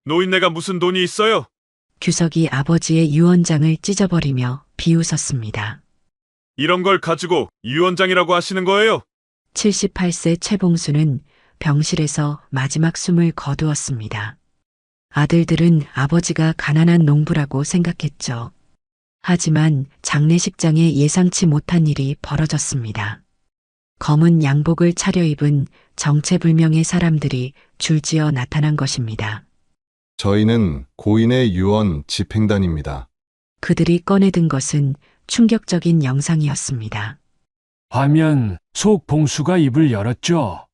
노인네가 무슨 돈이 있어요? 규석이 아버지의 유언장을 찢어버리며 비웃었습니다. 이런 걸 가지고 유언장이라고 하시는 거예요? 78세 최봉수는 병실에서 마지막 숨을 거두었습니다. 아들들은 아버지가 가난한 농부라고 생각했죠. 하지만 장례식장에 예상치 못한 일이 벌어졌습니다. 검은 양복을 차려입은 정체불명의 사람들이 줄지어 나타난 것입니다. 저희는 고인의 유언 집행단입니다. 그들이 꺼내든 것은 충격적인 영상이었습니다. 화면 속 봉수가 입을 열었죠.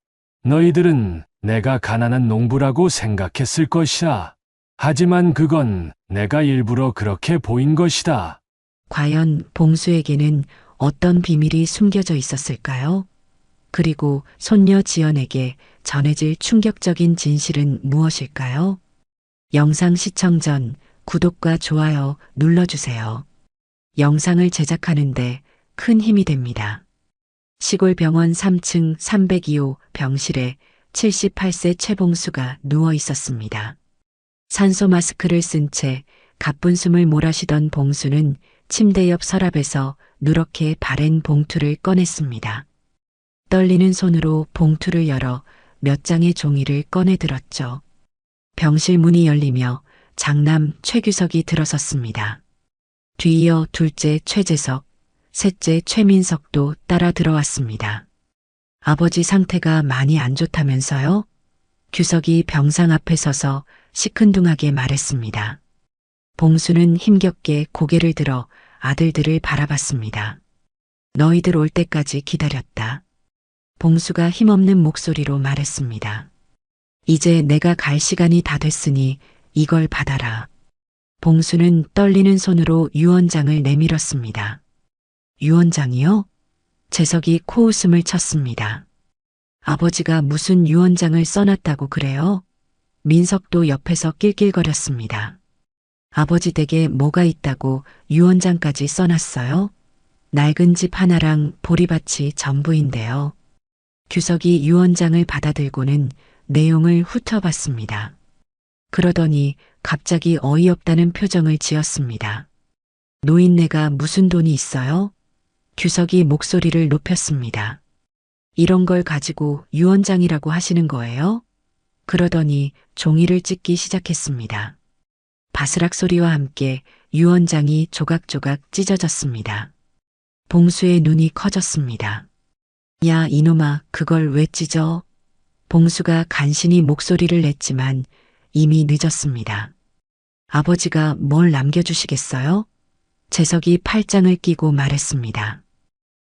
너희들은 내가 가난한 농부라고 생각했을 것이다. 하지만 그건 내가 일부러 그렇게 보인 것이다. 과연 봉수에게는 어떤 비밀이 숨겨져 있었을까요? 그리고 손녀 지연에게 전해질 충격적인 진실은 무엇일까요? 영상 시청 전 구독과 좋아요 눌러주세요. 영상을 제작하는데 큰 힘이 됩니다. 시골병원 3층 302호 병실에 78세 최봉수가 누워 있었습니다. 산소 마스크를 쓴 채 가쁜 숨을 몰아쉬던 봉수는 침대 옆 서랍에서 누렇게 바랜 봉투를 꺼냈습니다. 떨리는 손으로 봉투를 열어 몇 장의 종이를 꺼내 들었죠. 병실 문이 열리며 장남 최규석이 들어섰습니다. 뒤이어 둘째 최재석, 셋째 최민석도 따라 들어왔습니다. 아버지 상태가 많이 안 좋다면서요? 규석이 병상 앞에 서서 시큰둥하게 말했습니다. 봉수는 힘겹게 고개를 들어 아들들을 바라봤습니다. 너희들 올 때까지 기다렸다. 봉수가 힘없는 목소리로 말했습니다. 이제 내가 갈 시간이 다 됐으니 이걸 받아라. 봉수는 떨리는 손으로 유언장을 내밀었습니다. 유언장이요? 재석이 코웃음을 쳤습니다. 아버지가 무슨 유언장을 써놨다고 그래요? 민석도 옆에서 낄낄거렸습니다. 아버지 댁에 뭐가 있다고 유언장까지 써놨어요? 낡은 집 하나랑 보리밭이 전부인데요. 규석이 유언장을 받아들고는 내용을 훑어봤습니다. 그러더니 갑자기 어이없다는 표정을 지었습니다. 노인네가 무슨 돈이 있어요? 규석이 목소리를 높였습니다. 이런 걸 가지고 유언장이라고 하시는 거예요? 그러더니 종이를 찢기 시작했습니다. 바스락 소리와 함께 유언장이 조각조각 찢어졌습니다. 봉수의 눈이 커졌습니다. 야, 이놈아, 그걸 왜 찢어? 봉수가 간신히 목소리를 냈지만 이미 늦었습니다. 아버지가 뭘 남겨주시겠어요? 재석이 팔짱을 끼고 말했습니다.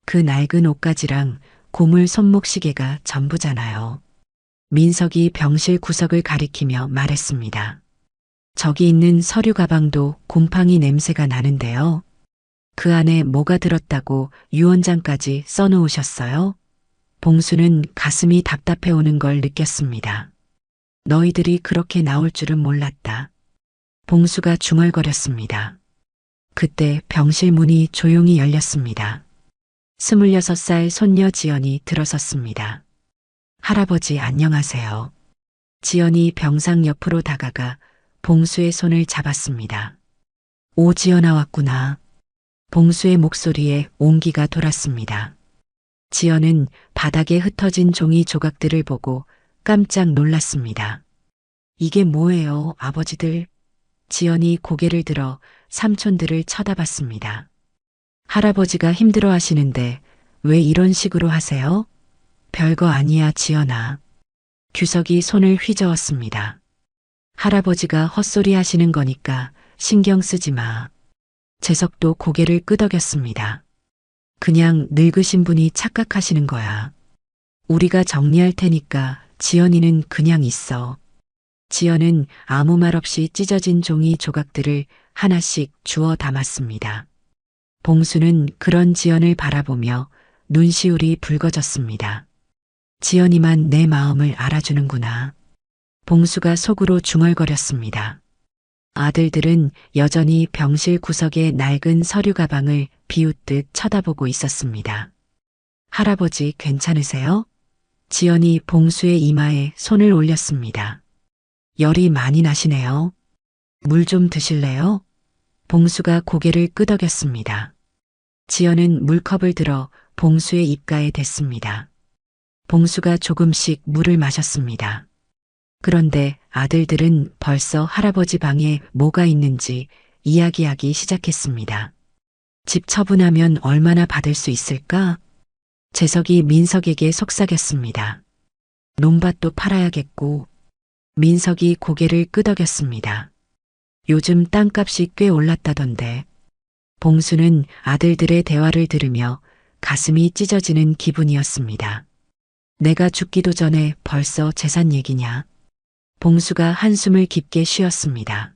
그 낡은 옷가지랑 고물 손목시계가 전부잖아요. 민석이 병실 구석을 가리키며 말했습니다. 저기 있는 서류 가방도 곰팡이 냄새가 나는데요. 그 안에 뭐가 들었다고 유언장까지 써놓으셨어요? 봉수는 가슴이 답답해 오는 걸 느꼈습니다. 너희들이 그렇게 나올 줄은 몰랐다. 봉수가 중얼거렸습니다. 그때 병실 문이 조용히 열렸습니다. 26살 손녀 지연이 들어섰습니다. 할아버지 안녕하세요. 지연이 병상 옆으로 다가가 봉수의 손을 잡았습니다. 오, 지연아 왔구나. 봉수의 목소리에 온기가 돌았습니다. 지연은 바닥에 흩어진 종이 조각들을 보고 깜짝 놀랐습니다. 이게 뭐예요, 아버지들? 지연이 고개를 들어 삼촌들을 쳐다봤습니다. 할아버지가 힘들어 하시는데 왜 이런 식으로 하세요? 별거 아니야, 지연아. 규석이 손을 휘저었습니다. 할아버지가 헛소리 하시는 거니까 신경 쓰지 마. 재석도 고개를 끄덕였습니다. 그냥 늙으신 분이 착각하시는 거야. 우리가 정리할 테니까 지연이는 그냥 있어. 지연은 아무 말 없이 찢어진 종이 조각들을 하나씩 주워 담았습니다. 봉수는 그런 지연을 바라보며 눈시울이 붉어졌습니다. 지연이만 내 마음을 알아주는구나. 봉수가 속으로 중얼거렸습니다. 아들들은 여전히 병실 구석의 낡은 서류 가방을 비웃듯 쳐다보고 있었습니다. 할아버지 괜찮으세요? 지연이 봉수의 이마에 손을 올렸습니다. 열이 많이 나시네요. 물 좀 드실래요? 봉수가 고개를 끄덕였습니다. 지연은 물컵을 들어 봉수의 입가에 댔습니다. 봉수가 조금씩 물을 마셨습니다. 그런데 아들들은 벌써 할아버지 방에 뭐가 있는지 이야기하기 시작했습니다. 집 처분하면 얼마나 받을 수 있을까? 재석이 민석에게 속삭였습니다. 논밭도 팔아야겠고. 민석이 고개를 끄덕였습니다. 요즘 땅값이 꽤 올랐다던데. 봉수는 아들들의 대화를 들으며 가슴이 찢어지는 기분이었습니다. 내가 죽기도 전에 벌써 재산 얘기냐? 봉수가 한숨을 깊게 쉬었습니다.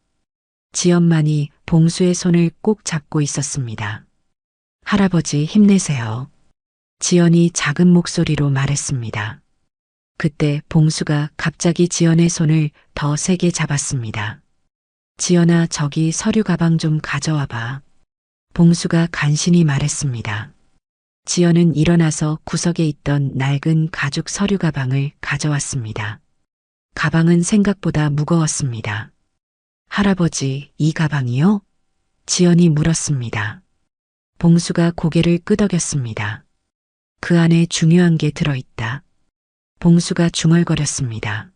지연만이 봉수의 손을 꼭 잡고 있었습니다. 할아버지 힘내세요. 지연이 작은 목소리로 말했습니다. 그때 봉수가 갑자기 지연의 손을 더 세게 잡았습니다. 지연아, 저기 서류 가방 좀 가져와 봐. 봉수가 간신히 말했습니다. 지연은 일어나서 구석에 있던 낡은 가죽 서류 가방을 가져왔습니다. 가방은 생각보다 무거웠습니다. 할아버지, 이 가방이요? 지연이 물었습니다. 봉수가 고개를 끄덕였습니다. 그 안에 중요한 게 들어있다. 봉수가 중얼거렸습니다.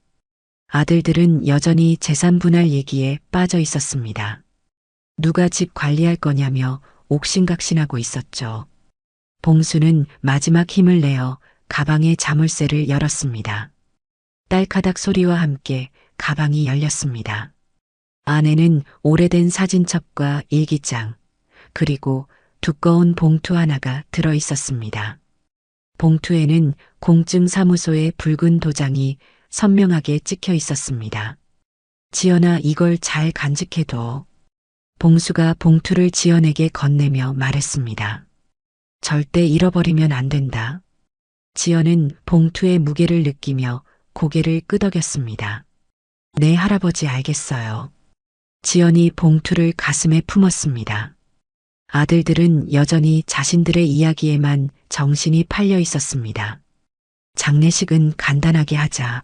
아들들은 여전히 재산 분할 얘기에 빠져 있었습니다. 누가 집 관리할 거냐며 옥신각신하고 있었죠. 봉수는 마지막 힘을 내어 가방의 자물쇠를 열었습니다. 딸카닥 소리와 함께 가방이 열렸습니다. 안에는 오래된 사진첩과 일기장, 그리고 두꺼운 봉투 하나가 들어 있었습니다. 봉투에는 공증사무소의 붉은 도장이 선명하게 찍혀 있었습니다. 지연아, 이걸 잘 간직해둬. 봉수가 봉투를 지연에게 건네며 말했습니다. 절대 잃어버리면 안 된다. 지연은 봉투의 무게를 느끼며 고개를 끄덕였습니다. 네, 할아버지, 알겠어요. 지연이 봉투를 가슴에 품었습니다. 아들들은 여전히 자신들의 이야기에만 정신이 팔려 있었습니다. 장례식은 간단하게 하자.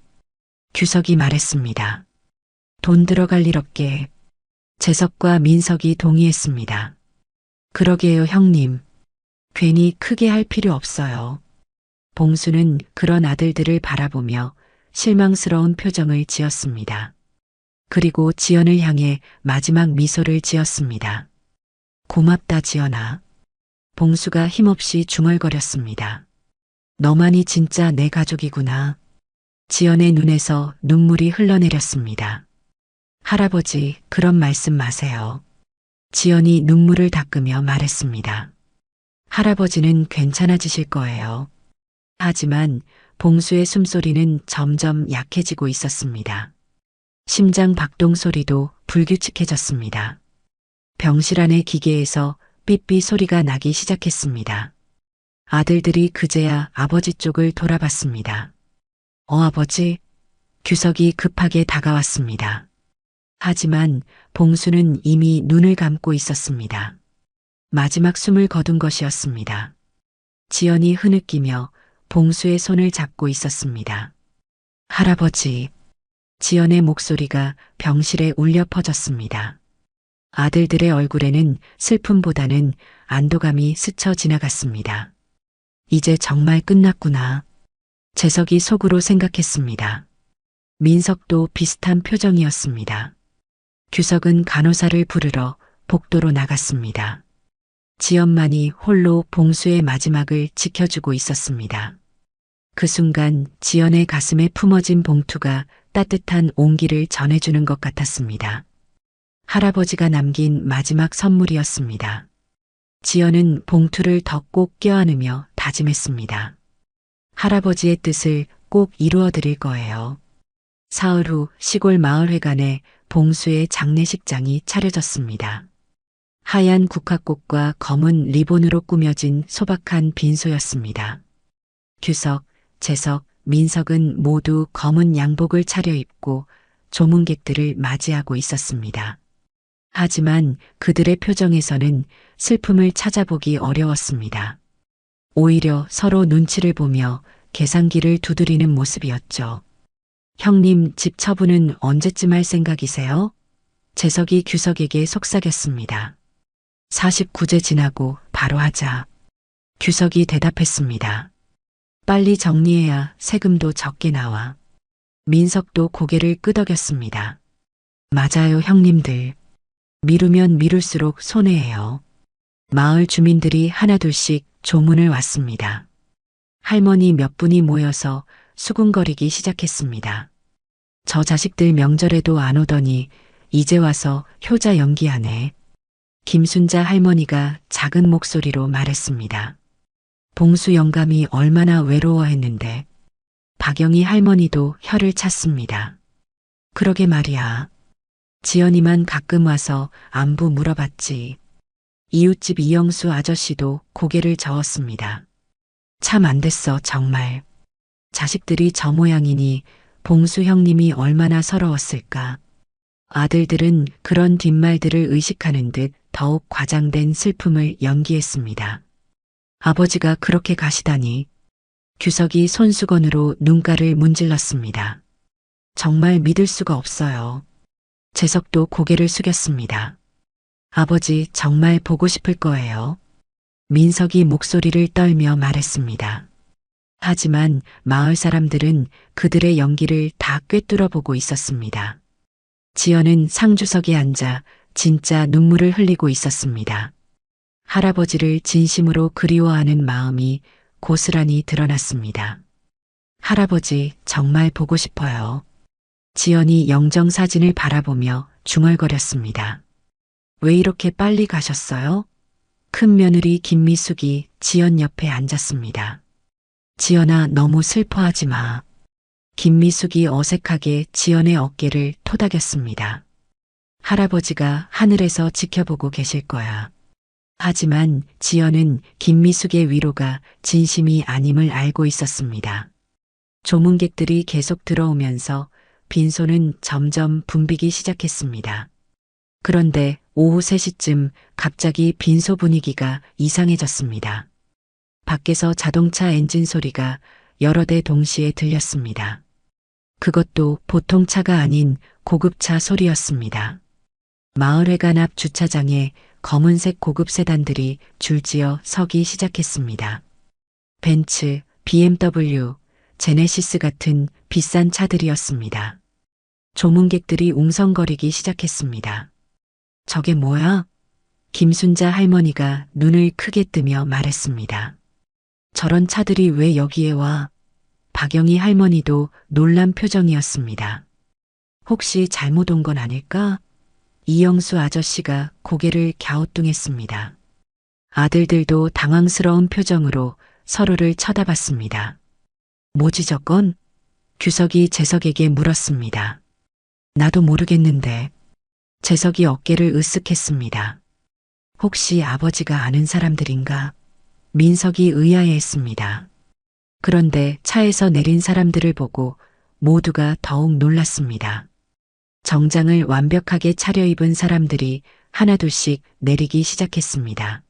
규석이 말했습니다. 돈 들어갈 일 없게. 재석과 민석이 동의했습니다. 그러게요, 형님. 괜히 크게 할 필요 없어요. 봉수는 그런 아들들을 바라보며 실망스러운 표정을 지었습니다. 그리고 지연을 향해 마지막 미소를 지었습니다. 고맙다, 지연아. 봉수가 힘없이 중얼거렸습니다. 너만이 진짜 내 가족이구나. 지연의 눈에서 눈물이 흘러내렸습니다. 할아버지, 그런 말씀 마세요. 지연이 눈물을 닦으며 말했습니다. 할아버지는 괜찮아지실 거예요. 하지만 봉수의 숨소리는 점점 약해지고 있었습니다. 심장 박동 소리도 불규칙해졌습니다. 병실 안의 기계에서 삐삐 소리가 나기 시작했습니다. 아들들이 그제야 아버지 쪽을 돌아봤습니다. 아버지. 규석이 급하게 다가왔습니다. 하지만 봉수는 이미 눈을 감고 있었습니다. 마지막 숨을 거둔 것이었습니다. 지연이 흐느끼며 봉수의 손을 잡고 있었습니다. 할아버지. 지연의 목소리가 병실에 울려 퍼졌습니다. 아들들의 얼굴에는 슬픔보다는 안도감이 스쳐 지나갔습니다. 이제 정말 끝났구나. 재석이 속으로 생각했습니다. 민석도 비슷한 표정이었습니다. 규석은 간호사를 부르러 복도로 나갔습니다. 지연만이 홀로 봉수의 마지막을 지켜주고 있었습니다. 그 순간 지연의 가슴에 품어진 봉투가 따뜻한 온기를 전해주는 것 같았습니다. 할아버지가 남긴 마지막 선물이었습니다. 지연은 봉투를 더 꼭 껴안으며 다짐했습니다. 할아버지의 뜻을 꼭 이루어 드릴 거예요. 사흘 후 시골 마을회관에 봉수의 장례식장이 차려졌습니다. 하얀 국화꽃과 검은 리본으로 꾸며진 소박한 빈소였습니다. 규석, 재석, 민석은 모두 검은 양복을 차려입고 조문객들을 맞이하고 있었습니다. 하지만 그들의 표정에서는 슬픔을 찾아보기 어려웠습니다. 오히려 서로 눈치를 보며 계산기를 두드리는 모습이었죠. 형님, 집 처분은 언제쯤 할 생각이세요? 재석이 규석에게 속삭였습니다. 49제 지나고 바로 하자. 규석이 대답했습니다. 빨리 정리해야 세금도 적게 나와. 민석도 고개를 끄덕였습니다. 맞아요, 형님들. 미루면 미룰수록 손해예요. 마을 주민들이 하나둘씩 조문을 왔습니다. 할머니 몇 분이 모여서 수군거리기 시작했습니다. 저 자식들 명절에도 안 오더니 이제 와서 효자 연기하네. 김순자 할머니가 작은 목소리로 말했습니다. 봉수 영감이 얼마나 외로워했는데. 박영희 할머니도 혀를 찼습니다. 그러게 말이야. 지연이만 가끔 와서 안부 물어봤지. 이웃집 이영수 아저씨도 고개를 저었습니다. 참 안 됐어, 정말. 자식들이 저 모양이니 봉수 형님이 얼마나 서러웠을까. 아들들은 그런 뒷말들을 의식하는 듯 더욱 과장된 슬픔을 연기했습니다. 아버지가 그렇게 가시다니. 규석이 손수건으로 눈가를 문질렀습니다. 정말 믿을 수가 없어요. 재석도 고개를 숙였습니다. 아버지 정말 보고 싶을 거예요. 민석이 목소리를 떨며 말했습니다. 하지만 마을 사람들은 그들의 연기를 다 꿰뚫어 보고 있었습니다. 지연은 상주석에 앉아 진짜 눈물을 흘리고 있었습니다. 할아버지를 진심으로 그리워하는 마음이 고스란히 드러났습니다. 할아버지 정말 보고 싶어요. 지연이 영정사진을 바라보며 중얼거렸습니다. 왜 이렇게 빨리 가셨어요? 큰 며느리 김미숙이 지연 옆에 앉았습니다. 지연아, 너무 슬퍼하지 마. 김미숙이 어색하게 지연의 어깨를 토닥였습니다. 할아버지가 하늘에서 지켜보고 계실 거야. 하지만 지연은 김미숙의 위로가 진심이 아님을 알고 있었습니다. 조문객들이 계속 들어오면서 빈소는 점점 붐비기 시작했습니다. 그런데 오후 3시쯤 갑자기 빈소 분위기가 이상해졌습니다. 밖에서 자동차 엔진 소리가 여러 대 동시에 들렸습니다. 그것도 보통 차가 아닌 고급차 소리였습니다. 마을회관 앞 주차장에 검은색 고급 세단들이 줄지어 서기 시작했습니다. 벤츠, BMW, 제네시스 같은 비싼 차들이었습니다. 조문객들이 웅성거리기 시작했습니다. 저게 뭐야? 김순자 할머니가 눈을 크게 뜨며 말했습니다. 저런 차들이 왜 여기에 와? 박영희 할머니도 놀란 표정이었습니다. 혹시 잘못 온 건 아닐까? 이영수 아저씨가 고개를 갸우뚱했습니다. 아들들도 당황스러운 표정으로 서로를 쳐다봤습니다. 뭐지 저건? 규석이 재석에게 물었습니다. 나도 모르겠는데. 재석이 어깨를 으쓱했습니다. 혹시 아버지가 아는 사람들인가? 민석이 의아해했습니다. 그런데 차에서 내린 사람들을 보고 모두가 더욱 놀랐습니다. 정장을 완벽하게 차려입은 사람들이 하나둘씩 내리기 시작했습니다.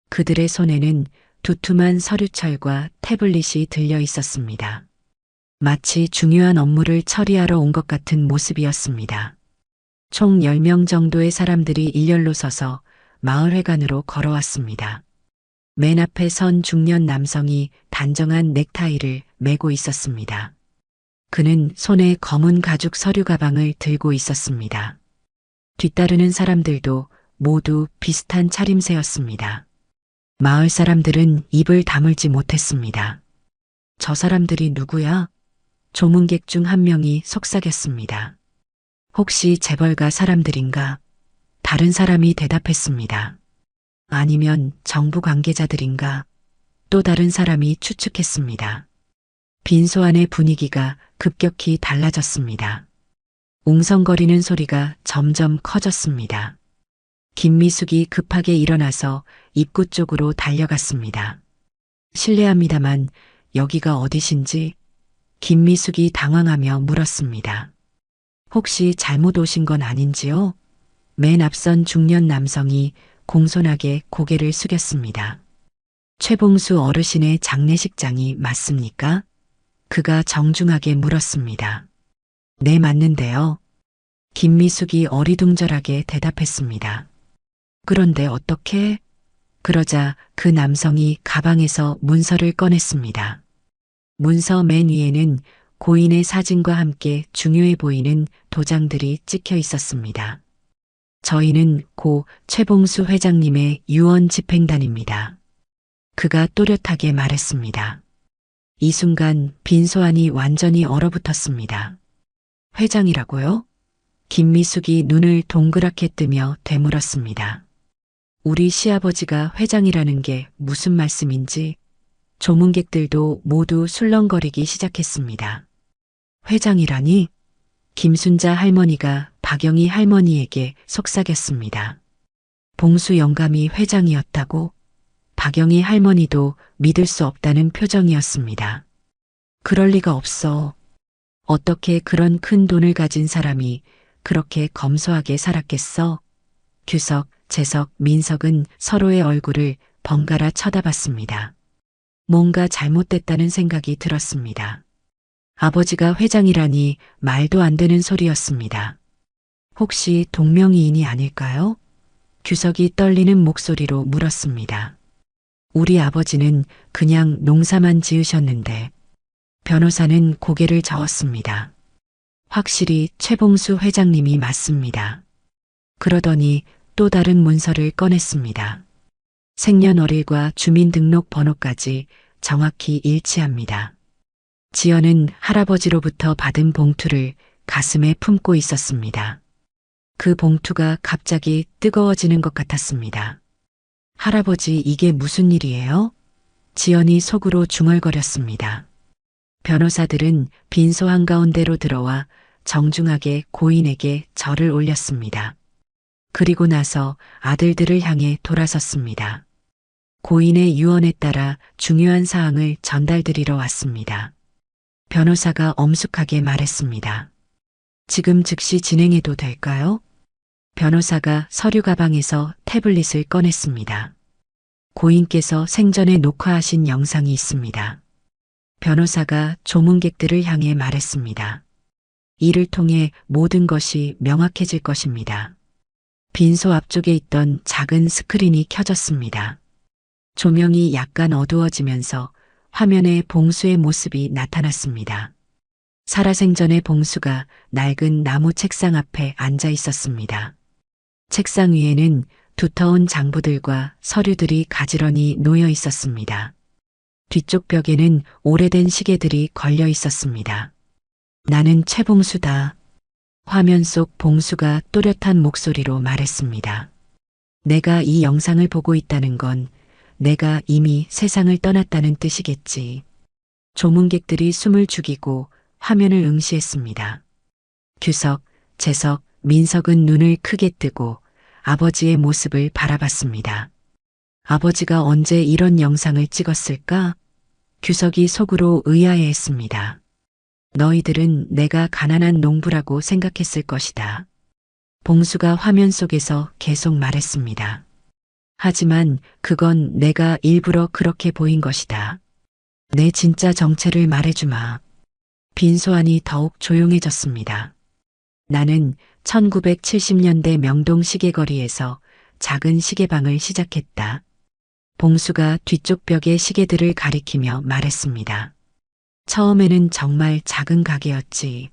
그들의 손에는 두툼한 서류철과 태블릿이 들려 있었습니다. 마치 중요한 업무를 처리하러 온 것 같은 모습이었습니다. 총 10명 정도의 사람들이 일렬로 서서 마을회관으로 걸어왔습니다. 맨 앞에 선 중년 남성이 단정한 넥타이를 메고 있었습니다. 그는 손에 검은 가죽 서류 가방을 들고 있었습니다. 뒤따르는 사람들도 모두 비슷한 차림새였습니다. 마을 사람들은 입을 다물지 못했습니다. 저 사람들이 누구야? 조문객 중 한 명이 속삭였습니다. 혹시 재벌가 사람들인가? 다른 사람이 대답했습니다. 아니면 정부 관계자들인가? 또 다른 사람이 추측했습니다. 빈소 안의 분위기가 급격히 달라졌습니다. 웅성거리는 소리가 점점 커졌습니다. 김미숙이 급하게 일어나서 입구 쪽으로 달려갔습니다. 실례합니다만 여기가 어디신지? 김미숙이 당황하며 물었습니다. 혹시 잘못 오신 건 아닌지요? 맨 앞선 중년 남성이 공손하게 고개를 숙였습니다. 최봉수 어르신의 장례식장이 맞습니까? 그가 정중하게 물었습니다. 네, 맞는데요. 김미숙이 어리둥절하게 대답했습니다. 그런데 어떻게? 그러자 그 남성이 가방에서 문서를 꺼냈습니다. 문서 맨 위에는 고인의 사진과 함께 중요해 보이는 도장들이 찍혀 있었습니다. 저희는 고 최봉수 회장님의 유언 집행단입니다. 그가 또렷하게 말했습니다. 이 순간 빈소안이 완전히 얼어붙었습니다. 회장이라고요? 김미숙이 눈을 동그랗게 뜨며 되물었습니다. 우리 시아버지가 회장이라는 게 무슨 말씀인지 조문객들도 모두 술렁거리기 시작했습니다. 회장이라니? 김순자 할머니가 박영희 할머니에게 속삭였습니다. 봉수 영감이 회장이었다고? 박영희 할머니도 믿을 수 없다는 표정이었습니다. 그럴 리가 없어. 어떻게 그런 큰 돈을 가진 사람이 그렇게 검소하게 살았겠어? 규석, 재석, 민석은 서로의 얼굴을 번갈아 쳐다봤습니다. 뭔가 잘못됐다는 생각이 들었습니다. 아버지가 회장이라니 말도 안 되는 소리였습니다. 혹시 동명이인이 아닐까요? 규석이 떨리는 목소리로 물었습니다. 우리 아버지는 그냥 농사만 지으셨는데. 변호사는 고개를 저었습니다. 확실히 최봉수 회장님이 맞습니다. 그러더니 또 다른 문서를 꺼냈습니다. 생년월일과 주민등록번호까지 정확히 일치합니다. 지연은 할아버지로부터 받은 봉투를 가슴에 품고 있었습니다. 그 봉투가 갑자기 뜨거워지는 것 같았습니다. 할아버지, 이게 무슨 일이에요? 지연이 속으로 중얼거렸습니다. 변호사들은 빈소 한가운데로 들어와 정중하게 고인에게 절을 올렸습니다. 그리고 나서 아들들을 향해 돌아섰습니다. 고인의 유언에 따라 중요한 사항을 전달드리러 왔습니다. 변호사가 엄숙하게 말했습니다. 지금 즉시 진행해도 될까요? 변호사가 서류 가방에서 태블릿을 꺼냈습니다. 고인께서 생전에 녹화하신 영상이 있습니다. 변호사가 조문객들을 향해 말했습니다. 이를 통해 모든 것이 명확해질 것입니다. 빈소 앞쪽에 있던 작은 스크린이 켜졌습니다. 조명이 약간 어두워지면서 화면에 봉수의 모습이 나타났습니다. 살아생전의 봉수가 낡은 나무 책상 앞에 앉아 있었습니다. 책상 위에는 두터운 장부들과 서류들이 가지런히 놓여 있었습니다. 뒤쪽 벽에는 오래된 시계들이 걸려 있었습니다. 나는 최봉수다. 화면 속 봉수가 또렷한 목소리로 말했습니다. 내가 이 영상을 보고 있다는 건 내가 이미 세상을 떠났다는 뜻이겠지. 조문객들이 숨을 죽이고 화면을 응시했습니다. 규석, 재석, 민석은 눈을 크게 뜨고 아버지의 모습을 바라봤습니다. 아버지가 언제 이런 영상을 찍었을까? 규석이 속으로 의아해했습니다. 너희들은 내가 가난한 농부라고 생각했을 것이다. 봉수가 화면 속에서 계속 말했습니다. 하지만 그건 내가 일부러 그렇게 보인 것이다. 내 진짜 정체를 말해주마. 빈소안이 더욱 조용해졌습니다. 나는 1970년대 명동 시계거리에서 작은 시계방을 시작했다. 봉수가 뒤쪽 벽의 시계들을 가리키며 말했습니다. 처음에는 정말 작은 가게였지.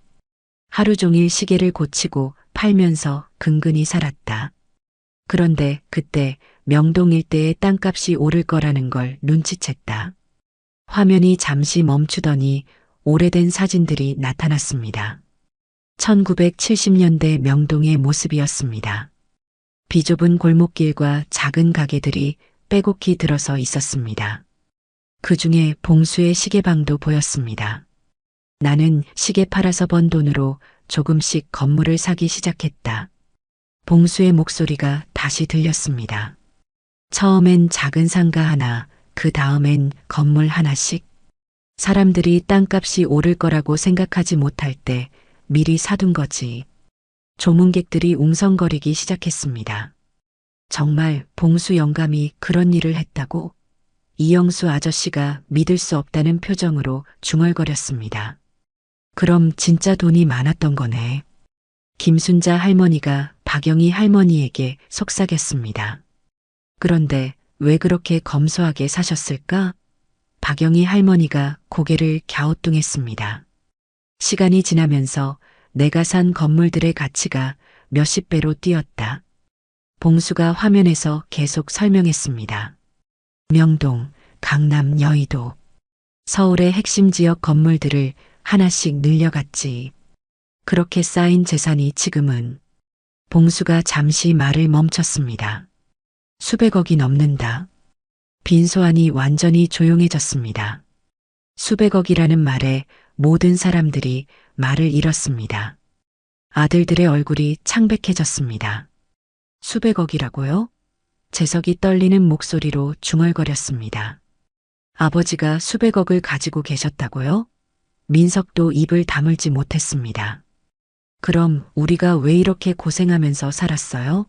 하루 종일 시계를 고치고 팔면서 근근히 살았다. 그런데 그때 명동 일대의 땅값이 오를 거라는 걸 눈치챘다. 화면이 잠시 멈추더니 오래된 사진들이 나타났습니다. 1970년대 명동의 모습이었습니다. 비좁은 골목길과 작은 가게들이 빼곡히 들어서 있었습니다. 그 중에 봉수의 시계방도 보였습니다. 나는 시계 팔아서 번 돈으로 조금씩 건물을 사기 시작했다. 봉수의 목소리가 다시 들렸습니다. 처음엔 작은 상가 하나, 그 다음엔 건물 하나씩. 사람들이 땅값이 오를 거라고 생각하지 못할 때 미리 사둔 거지. 조문객들이 웅성거리기 시작했습니다. 정말 봉수 영감이 그런 일을 했다고? 이영수 아저씨가 믿을 수 없다는 표정으로 중얼거렸습니다. 그럼 진짜 돈이 많았던 거네. 김순자 할머니가 박영희 할머니에게 속삭였습니다. 그런데 왜 그렇게 검소하게 사셨을까? 박영희 할머니가 고개를 갸우뚱했습니다. 시간이 지나면서 내가 산 건물들의 가치가 몇십 배로 뛰었다. 봉수가 화면에서 계속 설명했습니다. 명동, 강남, 여의도, 서울의 핵심 지역 건물들을 하나씩 늘려갔지. 그렇게 쌓인 재산이 지금은 봉수가 잠시 말을 멈췄습니다. 수백억이 넘는다. 빈소안이 완전히 조용해졌습니다. 수백억이라는 말에 모든 사람들이 말을 잃었습니다. 아들들의 얼굴이 창백해졌습니다. 수백억이라고요? 재석이 떨리는 목소리로 중얼거렸습니다. 아버지가 수백억을 가지고 계셨다고요? 민석도 입을 다물지 못했습니다. 그럼 우리가 왜 이렇게 고생하면서 살았어요?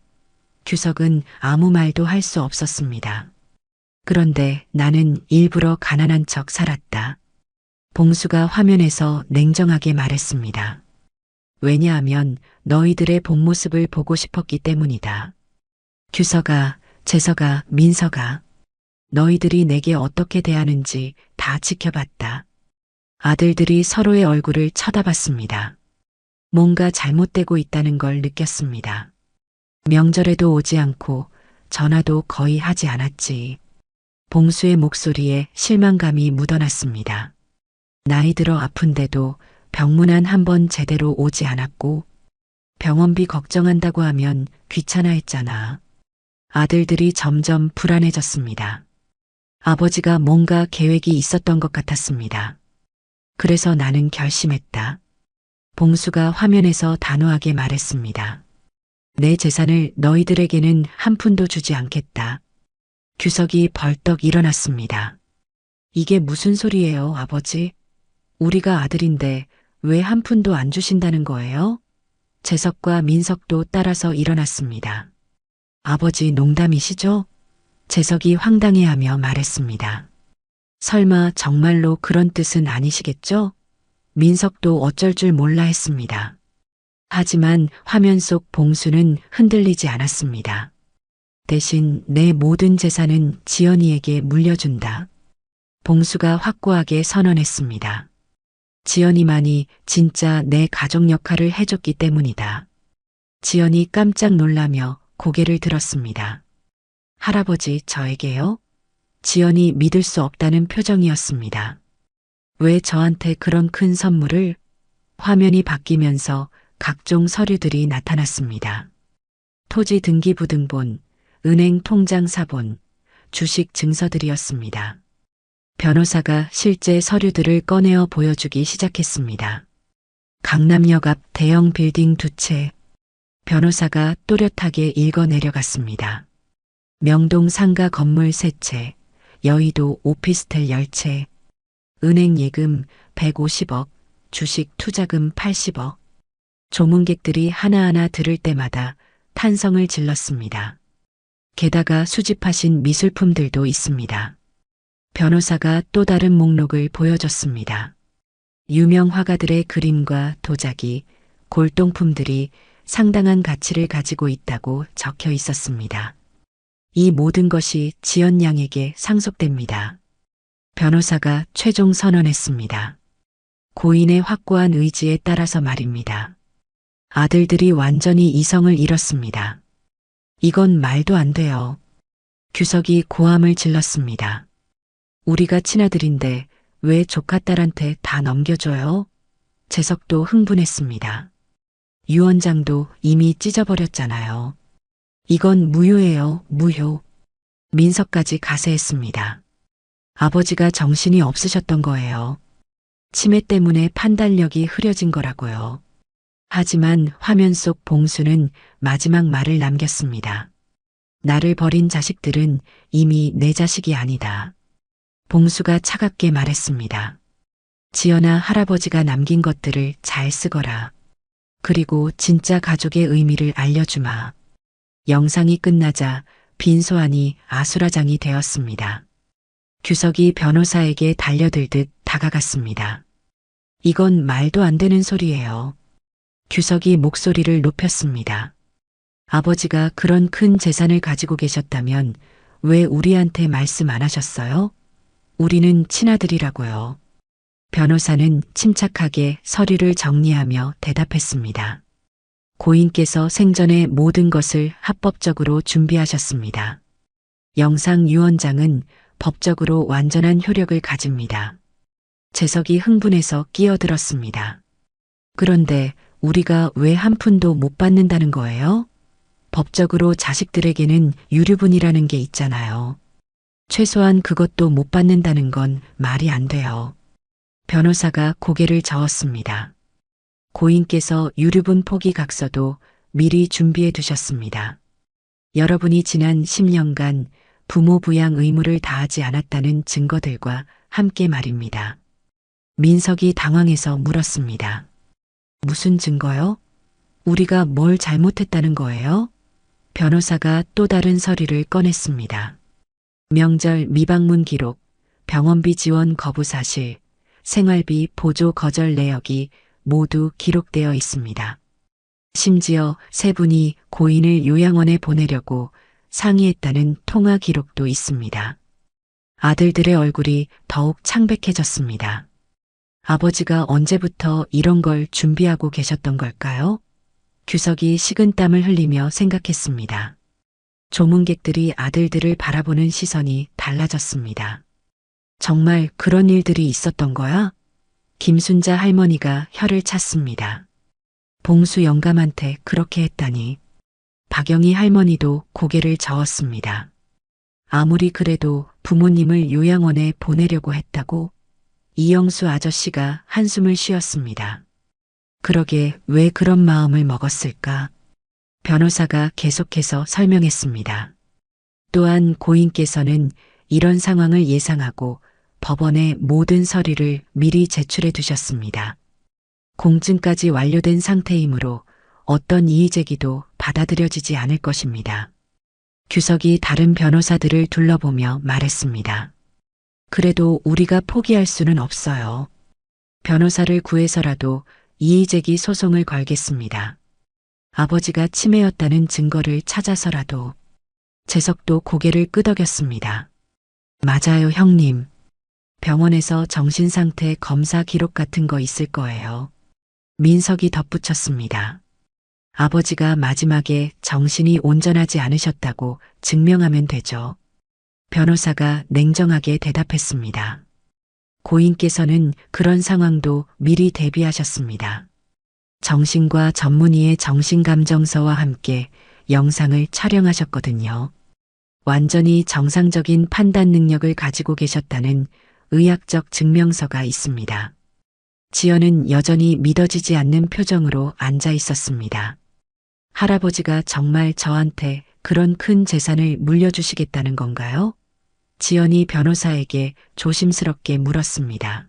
규석은 아무 말도 할 수 없었습니다. 그런데 나는 일부러 가난한 척 살았다. 봉수가 화면에서 냉정하게 말했습니다. 왜냐하면 너희들의 본 모습을 보고 싶었기 때문이다. 규석아, 재석아, 민석아, 너희들이 내게 어떻게 대하는지 다 지켜봤다. 아들들이 서로의 얼굴을 쳐다봤습니다. 뭔가 잘못되고 있다는 걸 느꼈습니다. 명절에도 오지 않고 전화도 거의 하지 않았지. 봉수의 목소리에 실망감이 묻어났습니다. 나이 들어 아픈데도 병문안 한 번 제대로 오지 않았고 병원비 걱정한다고 하면 귀찮아했잖아. 아들들이 점점 불안해졌습니다. 아버지가 뭔가 계획이 있었던 것 같았습니다. 그래서 나는 결심했다. 봉수가 화면에서 단호하게 말했습니다. 내 재산을 너희들에게는 한 푼도 주지 않겠다. 규석이 벌떡 일어났습니다. 이게 무슨 소리예요, 아버지? 우리가 아들인데 왜 한 푼도 안 주신다는 거예요? 재석과 민석도 따라서 일어났습니다. 아버지 농담이시죠? 재석이 황당해하며 말했습니다. 설마 정말로 그런 뜻은 아니시겠죠? 민석도 어쩔 줄 몰라 했습니다. 하지만 화면 속 봉수는 흔들리지 않았습니다. 대신 내 모든 재산은 지연이에게 물려준다. 봉수가 확고하게 선언했습니다. 지연이만이 진짜 내 가족 역할을 해줬기 때문이다. 지연이 깜짝 놀라며 고개를 들었습니다. 할아버지, 저에게요? 지연이 믿을 수 없다는 표정이었습니다. 왜 저한테 그런 큰 선물을? 화면이 바뀌면서 각종 서류들이 나타났습니다. 토지 등기부등본, 은행 통장 사본, 주식 증서들이었습니다. 변호사가 실제 서류들을 꺼내어 보여주기 시작했습니다. 강남역 앞 대형 빌딩 2채. 변호사가 또렷하게 읽어 내려갔습니다. 명동 상가 건물 3채, 여의도 오피스텔 10채, 은행 예금 150억, 주식 투자금 80억. 조문객들이 하나하나 들을 때마다 탄성을 질렀습니다. 게다가 수집하신 미술품들도 있습니다. 변호사가 또 다른 목록을 보여줬습니다. 유명 화가들의 그림과 도자기, 골동품들이 상당한 가치를 가지고 있다고 적혀 있었습니다. 이 모든 것이 지연 양에게 상속됩니다. 변호사가 최종 선언했습니다. 고인의 확고한 의지에 따라서 말입니다. 아들들이 완전히 이성을 잃었습니다. 이건 말도 안 돼요. 규석이 고함을 질렀습니다. 우리가 친아들인데 왜 조카 딸한테 다 넘겨줘요? 재석도 흥분했습니다. 유 원장도 이미 찢어버렸잖아요. 이건 무효예요, 무효. 민석까지 가세했습니다. 아버지가 정신이 없으셨던 거예요. 치매 때문에 판단력이 흐려진 거라고요. 하지만 화면 속 봉수는 마지막 말을 남겼습니다. 나를 버린 자식들은 이미 내 자식이 아니다. 봉수가 차갑게 말했습니다. 지연아, 할아버지가 남긴 것들을 잘 쓰거라. 그리고 진짜 가족의 의미를 알려주마. 영상이 끝나자 빈소안이 아수라장이 되었습니다. 규석이 변호사에게 달려들듯 다가갔습니다. 이건 말도 안 되는 소리예요. 규석이 목소리를 높였습니다. 아버지가 그런 큰 재산을 가지고 계셨다면 왜 우리한테 말씀 안 하셨어요? 우리는 친아들이라고요. 변호사는 침착하게 서류를 정리하며 대답했습니다. 고인께서 생전에 모든 것을 합법적으로 준비하셨습니다. 영상 유언장은 법적으로 완전한 효력을 가집니다. 재석이 흥분해서 끼어들었습니다. 그런데 우리가 왜 한 푼도 못 받는다는 거예요? 법적으로 자식들에게는 유류분이라는 게 있잖아요. 최소한 그것도 못 받는다는 건 말이 안 돼요. 변호사가 고개를 저었습니다. 고인께서 유류분 포기 각서도 미리 준비해 두셨습니다. 여러분이 지난 10년간 부모 부양 의무를 다하지 않았다는 증거들과 함께 말입니다. 민석이 당황해서 물었습니다. 무슨 증거요? 우리가 뭘 잘못했다는 거예요? 변호사가 또 다른 서류를 꺼냈습니다. 명절 미방문 기록, 병원비 지원 거부 사실, 생활비 보조 거절 내역이 모두 기록되어 있습니다. 심지어 세 분이 고인을 요양원에 보내려고 상의했다는 통화 기록도 있습니다. 아들들의 얼굴이 더욱 창백해졌습니다. 아버지가 언제부터 이런 걸 준비하고 계셨던 걸까요? 규석이 식은땀을 흘리며 생각했습니다. 조문객들이 아들들을 바라보는 시선이 달라졌습니다. 정말 그런 일들이 있었던 거야? 김순자 할머니가 혀를 찼습니다. 봉수 영감한테 그렇게 했다니. 박영희 할머니도 고개를 저었습니다. 아무리 그래도 부모님을 요양원에 보내려고 했다고? 이영수 아저씨가 한숨을 쉬었습니다. 그러게 왜 그런 마음을 먹었을까? 변호사가 계속해서 설명했습니다. 또한 고인께서는 이런 상황을 예상하고 법원에 모든 서류를 미리 제출해 두셨습니다. 공증까지 완료된 상태이므로 어떤 이의제기도 받아들여지지 않을 것입니다. 규석이 다른 변호사들을 둘러보며 말했습니다. 그래도 우리가 포기할 수는 없어요. 변호사를 구해서라도 이의제기 소송을 걸겠습니다. 아버지가 치매였다는 증거를 찾아서라도. 재석도 고개를 끄덕였습니다. 맞아요, 형님. 병원에서 정신상태 검사 기록 같은 거 있을 거예요. 민석이 덧붙였습니다. 아버지가 마지막에 정신이 온전하지 않으셨다고 증명하면 되죠. 변호사가 냉정하게 대답했습니다. 고인께서는 그런 상황도 미리 대비하셨습니다. 정신과 전문의의 정신감정서와 함께 영상을 촬영하셨거든요. 완전히 정상적인 판단 능력을 가지고 계셨다는 의학적 증명서가 있습니다. 지연은 여전히 믿어지지 않는 표정으로 앉아 있었습니다. 할아버지가 정말 저한테 그런 큰 재산을 물려주시겠다는 건가요? 지연이 변호사에게 조심스럽게 물었습니다.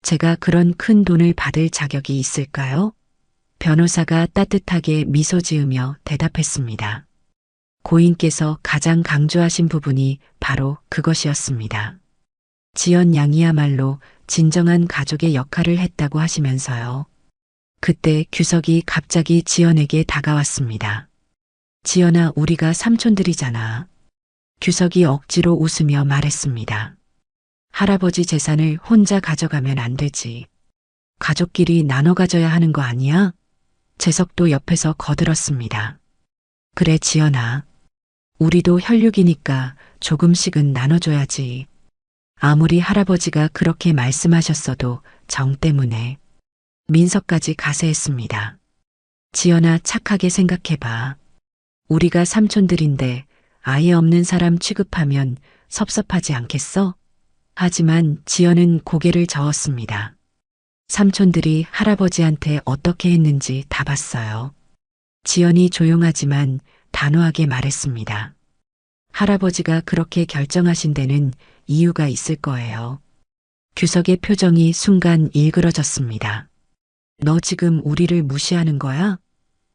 제가 그런 큰 돈을 받을 자격이 있을까요? 변호사가 따뜻하게 미소 지으며 대답했습니다. 고인께서 가장 강조하신 부분이 바로 그것이었습니다. 지연 양이야말로 진정한 가족의 역할을 했다고 하시면서요. 그때 규석이 갑자기 지연에게 다가왔습니다. 지연아, 우리가 삼촌들이잖아. 규석이 억지로 웃으며 말했습니다. 할아버지 재산을 혼자 가져가면 안 되지. 가족끼리 나눠 가져야 하는 거 아니야? 재석도 옆에서 거들었습니다. 그래, 지연아. 우리도 혈육이니까 조금씩은 나눠줘야지. 아무리 할아버지가 그렇게 말씀하셨어도 정 때문에. 민석까지 가세했습니다. 지연아, 착하게 생각해봐. 우리가 삼촌들인데 아예 없는 사람 취급하면 섭섭하지 않겠어? 하지만 지연은 고개를 저었습니다. 삼촌들이 할아버지한테 어떻게 했는지 다 봤어요. 지연이 조용하지만 단호하게 말했습니다. 할아버지가 그렇게 결정하신 데는 이유가 있을 거예요. 규석의 표정이 순간 일그러졌습니다. 너 지금 우리를 무시하는 거야?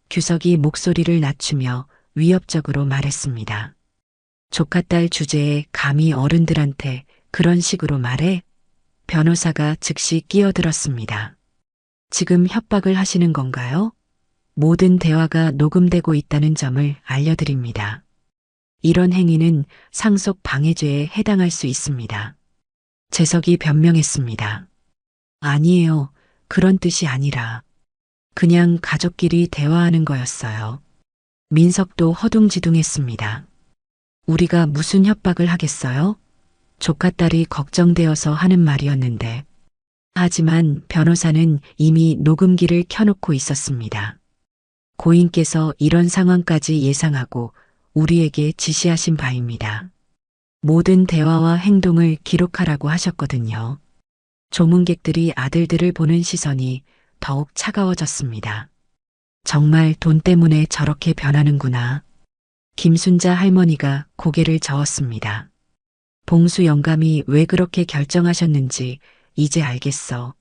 규석이 목소리를 낮추며 위협적으로 말했습니다. 조카딸 주제에 감히 어른들한테 그런 식으로 말해? 변호사가 즉시 끼어들었습니다. 지금 협박을 하시는 건가요? 모든 대화가 녹음되고 있다는 점을 알려드립니다. 이런 행위는 상속 방해죄에 해당할 수 있습니다. 재석이 변명했습니다. 아니에요. 그런 뜻이 아니라 그냥 가족끼리 대화하는 거였어요. 민석도 허둥지둥했습니다. 우리가 무슨 협박을 하겠어요? 조카딸이 걱정되어서 하는 말이었는데. 하지만 변호사는 이미 녹음기를 켜놓고 있었습니다. 고인께서 이런 상황까지 예상하고 우리에게 지시하신 바입니다. 모든 대화와 행동을 기록하라고 하셨거든요. 조문객들이 아들들을 보는 시선이 더욱 차가워졌습니다. 정말 돈 때문에 저렇게 변하는구나. 김순자 할머니가 고개를 저었습니다. 봉수 영감이 왜 그렇게 결정하셨는지 이제 알겠어.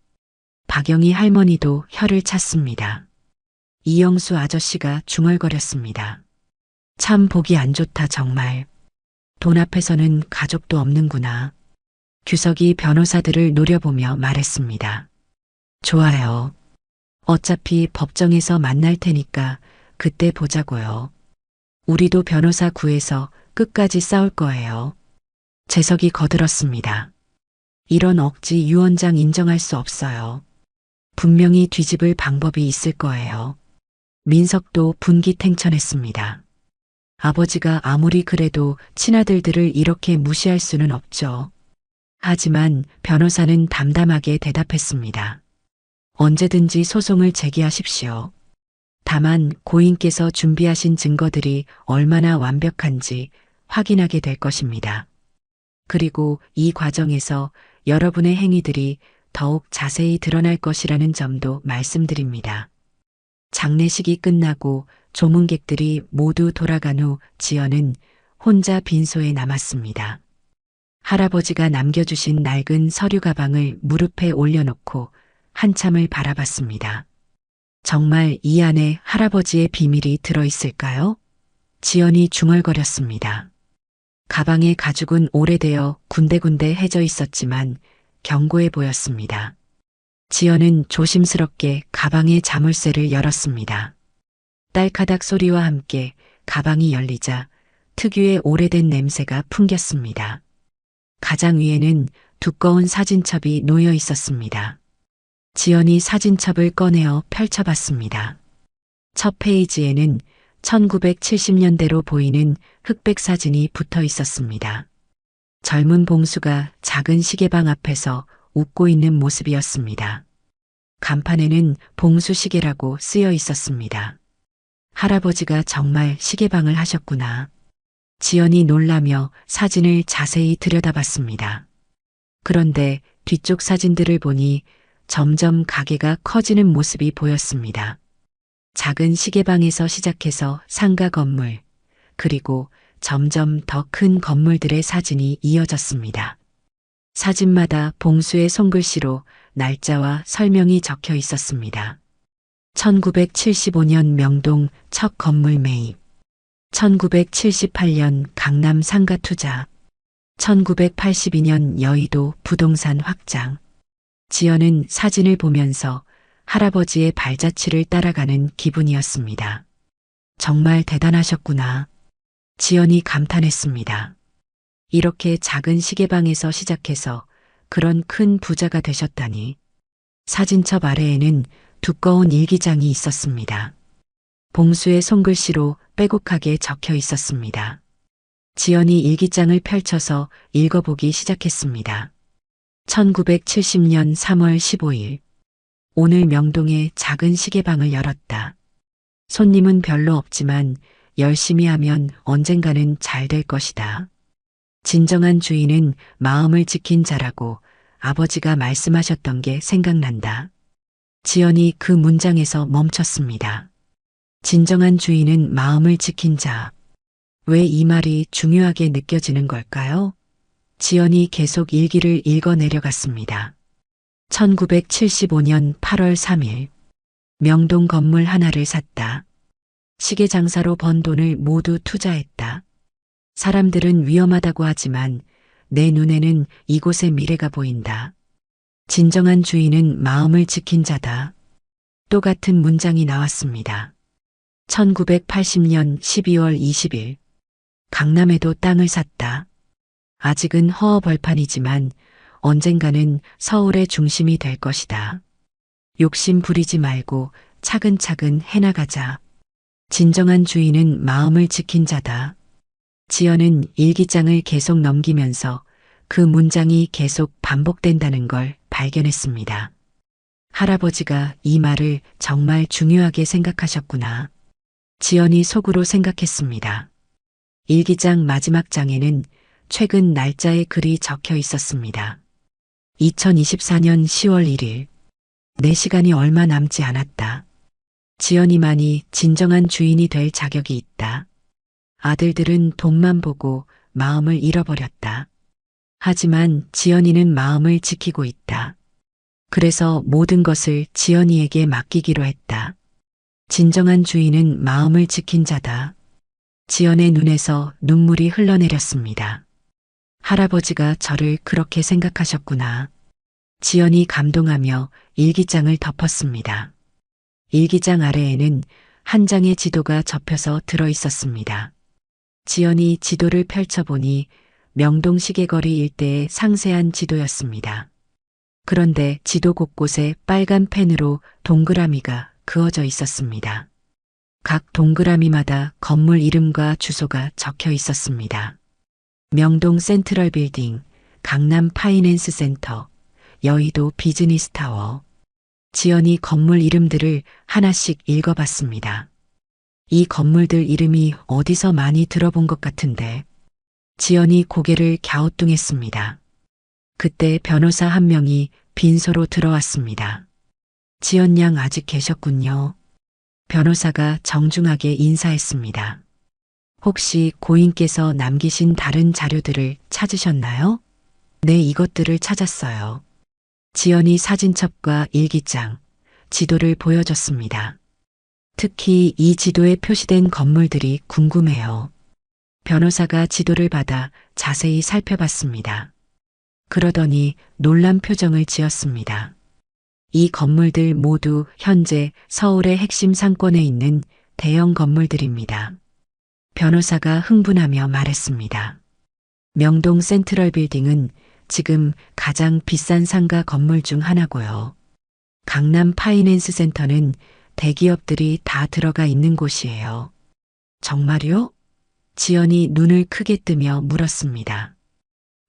박영희 할머니도 혀를 찼습니다. 이영수 아저씨가 중얼거렸습니다. 참 보기 안 좋다 정말. 돈 앞에서는 가족도 없는구나. 규석이 변호사들을 노려보며 말했습니다. 좋아요. 어차피 법정에서 만날 테니까 그때 보자고요. 우리도 변호사 구해서 끝까지 싸울 거예요. 재석이 거들었습니다. 이런 억지 유언장 인정할 수 없어요. 분명히 뒤집을 방법이 있을 거예요. 민석도 분기탱천했습니다. 아버지가 아무리 그래도 친아들들을 이렇게 무시할 수는 없죠. 하지만 변호사는 담담하게 대답했습니다. 언제든지 소송을 제기하십시오. 다만 고인께서 준비하신 증거들이 얼마나 완벽한지 확인하게 될 것입니다. 그리고 이 과정에서 여러분의 행위들이 더욱 자세히 드러날 것이라는 점도 말씀드립니다. 장례식이 끝나고 조문객들이 모두 돌아간 후 지연은 혼자 빈소에 남았습니다. 할아버지가 남겨주신 낡은 서류 가방을 무릎에 올려놓고 한참을 바라봤습니다. 정말 이 안에 할아버지의 비밀이 들어있을까요? 지연이 중얼거렸습니다. 가방의 가죽은 오래되어 군데군데 해져 있었지만 견고해 보였습니다. 지연은 조심스럽게 가방의 자물쇠를 열었습니다. 딸카닥 소리와 함께 가방이 열리자 특유의 오래된 냄새가 풍겼습니다. 가장 위에는 두꺼운 사진첩이 놓여 있었습니다. 지연이 사진첩을 꺼내어 펼쳐봤습니다. 첫 페이지에는 1970년대로 보이는 흑백 사진이 붙어 있었습니다. 젊은 봉수가 작은 시계방 앞에서 웃고 있는 모습이었습니다. 간판에는 봉수 시계라고 쓰여 있었습니다. 할아버지가 정말 시계방을 하셨구나. 지연이 놀라며 사진을 자세히 들여다봤습니다. 그런데 뒤쪽 사진들을 보니 점점 가게가 커지는 모습이 보였습니다. 작은 시계방에서 시작해서 상가 건물, 그리고 점점 더 큰 건물들의 사진이 이어졌습니다. 사진마다 봉수의 손글씨로 날짜와 설명이 적혀 있었습니다. 1975년 명동 첫 건물 매입, 1978년 강남 상가 투자, 1982년 여의도 부동산 확장. 지연은 사진을 보면서 할아버지의 발자취를 따라가는 기분이었습니다. 정말 대단하셨구나. 지연이 감탄했습니다. 이렇게 작은 시계방에서 시작해서 그런 큰 부자가 되셨다니. 사진첩 아래에는 두꺼운 일기장이 있었습니다. 봉수의 손글씨로 빼곡하게 적혀 있었습니다. 지연이 일기장을 펼쳐서 읽어보기 시작했습니다. 1970년 3월 15일. 오늘 명동에 작은 시계방을 열었다. 손님은 별로 없지만 열심히 하면 언젠가는 잘 될 것이다. 진정한 주인은 마음을 지킨 자라고 아버지가 말씀하셨던 게 생각난다. 지연이 그 문장에서 멈췄습니다. 진정한 주인은 마음을 지킨 자. 왜 이 말이 중요하게 느껴지는 걸까요? 지연이 계속 일기를 읽어 내려갔습니다. 1975년 8월 3일. 명동 건물 하나를 샀다. 시계 장사로 번 돈을 모두 투자했다. 사람들은 위험하다고 하지만 내 눈에는 이곳의 미래가 보인다. 진정한 주인은 마음을 지킨 자다. 또 같은 문장이 나왔습니다. 1980년 12월 20일. 강남에도 땅을 샀다. 아직은 허허벌판이지만 언젠가는 서울의 중심이 될 것이다. 욕심 부리지 말고 차근차근 해나가자. 진정한 주인은 마음을 지킨 자다. 지연은 일기장을 계속 넘기면서 그 문장이 계속 반복된다는 걸 발견했습니다. 할아버지가 이 말을 정말 중요하게 생각하셨구나. 지연이 속으로 생각했습니다. 일기장 마지막 장에는 최근 날짜의 글이 적혀 있었습니다. 2024년 10월 1일. 내 시간이 얼마 남지 않았다. 지연이만이 진정한 주인이 될 자격이 있다. 아들들은 돈만 보고 마음을 잃어버렸다. 하지만 지연이는 마음을 지키고 있다. 그래서 모든 것을 지연이에게 맡기기로 했다. 진정한 주인은 마음을 지킨 자다. 지연의 눈에서 눈물이 흘러내렸습니다. 할아버지가 저를 그렇게 생각하셨구나. 지연이 감동하며 일기장을 덮었습니다. 일기장 아래에는 한 장의 지도가 접혀서 들어 있었습니다. 지연이 지도를 펼쳐보니 명동 시계거리 일대의 상세한 지도였습니다. 그런데 지도 곳곳에 빨간 펜으로 동그라미가 그어져 있었습니다. 각 동그라미마다 건물 이름과 주소가 적혀 있었습니다. 명동 센트럴 빌딩, 강남 파이낸스 센터, 여의도 비즈니스 타워. 지연이 건물 이름들을 하나씩 읽어봤습니다. 이 건물들 이름이 어디서 많이 들어본 것 같은데. 지연이 고개를 갸우뚱했습니다. 그때 변호사 한 명이 빈소로 들어왔습니다. 지연 양 아직 계셨군요. 변호사가 정중하게 인사했습니다. 혹시 고인께서 남기신 다른 자료들을 찾으셨나요? 네, 이것들을 찾았어요. 지연이 사진첩과 일기장, 지도를 보여줬습니다. 특히 이 지도에 표시된 건물들이 궁금해요. 변호사가 지도를 받아 자세히 살펴봤습니다. 그러더니 놀란 표정을 지었습니다. 이 건물들 모두 현재 서울의 핵심 상권에 있는 대형 건물들입니다. 변호사가 흥분하며 말했습니다. 명동 센트럴 빌딩은 지금 가장 비싼 상가 건물 중 하나고요. 강남 파이낸스 센터는 대기업들이 다 들어가 있는 곳이에요. 정말요? 지연이 눈을 크게 뜨며 물었습니다.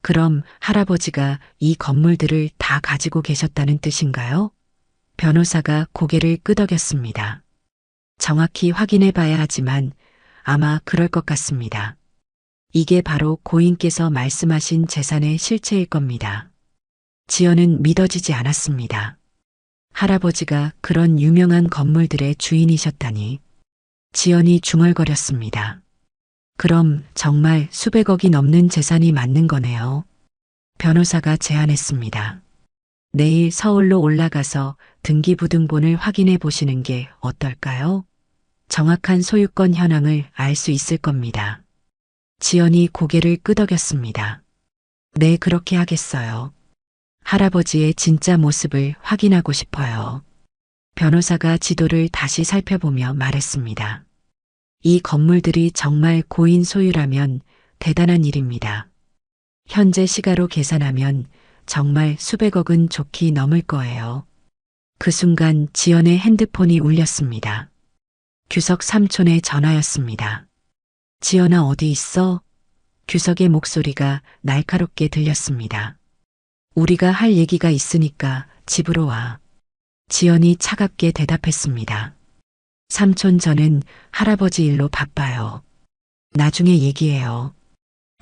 그럼 할아버지가 이 건물들을 다 가지고 계셨다는 뜻인가요? 변호사가 고개를 끄덕였습니다. 정확히 확인해 봐야 하지만 아마 그럴 것 같습니다. 이게 바로 고인께서 말씀하신 재산의 실체일 겁니다. 지연은 믿어지지 않았습니다. 할아버지가 그런 유명한 건물들의 주인이셨다니. 지연이 중얼거렸습니다. 그럼 정말 수백억이 넘는 재산이 맞는 거네요. 변호사가 제안했습니다. 내일 서울로 올라가서 등기부등본을 확인해 보시는 게 어떨까요? 정확한 소유권 현황을 알 수 있을 겁니다. 지연이 고개를 끄덕였습니다. 네, 그렇게 하겠어요. 할아버지의 진짜 모습을 확인하고 싶어요. 변호사가 지도를 다시 살펴보며 말했습니다. 이 건물들이 정말 고인 소유라면 대단한 일입니다. 현재 시가로 계산하면 정말 수백억은 좋게 넘을 거예요. 그 순간 지연의 핸드폰이 울렸습니다. 규석 삼촌의 전화였습니다. 지연아, 어디 있어? 규석의 목소리가 날카롭게 들렸습니다. 우리가 할 얘기가 있으니까 집으로 와. 지연이 차갑게 대답했습니다. 삼촌, 저는 할아버지 일로 바빠요. 나중에 얘기해요.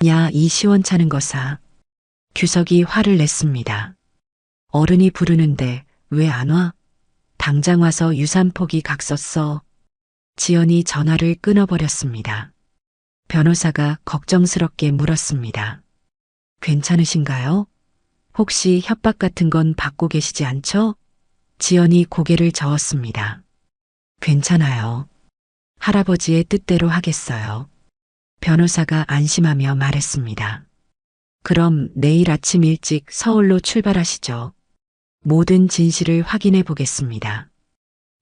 야, 이 시원찮은 거 사. 규석이 화를 냈습니다. 어른이 부르는데 왜 안 와? 당장 와서 유산포기 각 썼어. 지연이 전화를 끊어버렸습니다. 변호사가 걱정스럽게 물었습니다. 괜찮으신가요? 혹시 협박 같은 건 받고 계시지 않죠? 지연이 고개를 저었습니다. 괜찮아요. 할아버지의 뜻대로 하겠어요. 변호사가 안심하며 말했습니다. 그럼 내일 아침 일찍 서울로 출발하시죠. 모든 진실을 확인해 보겠습니다.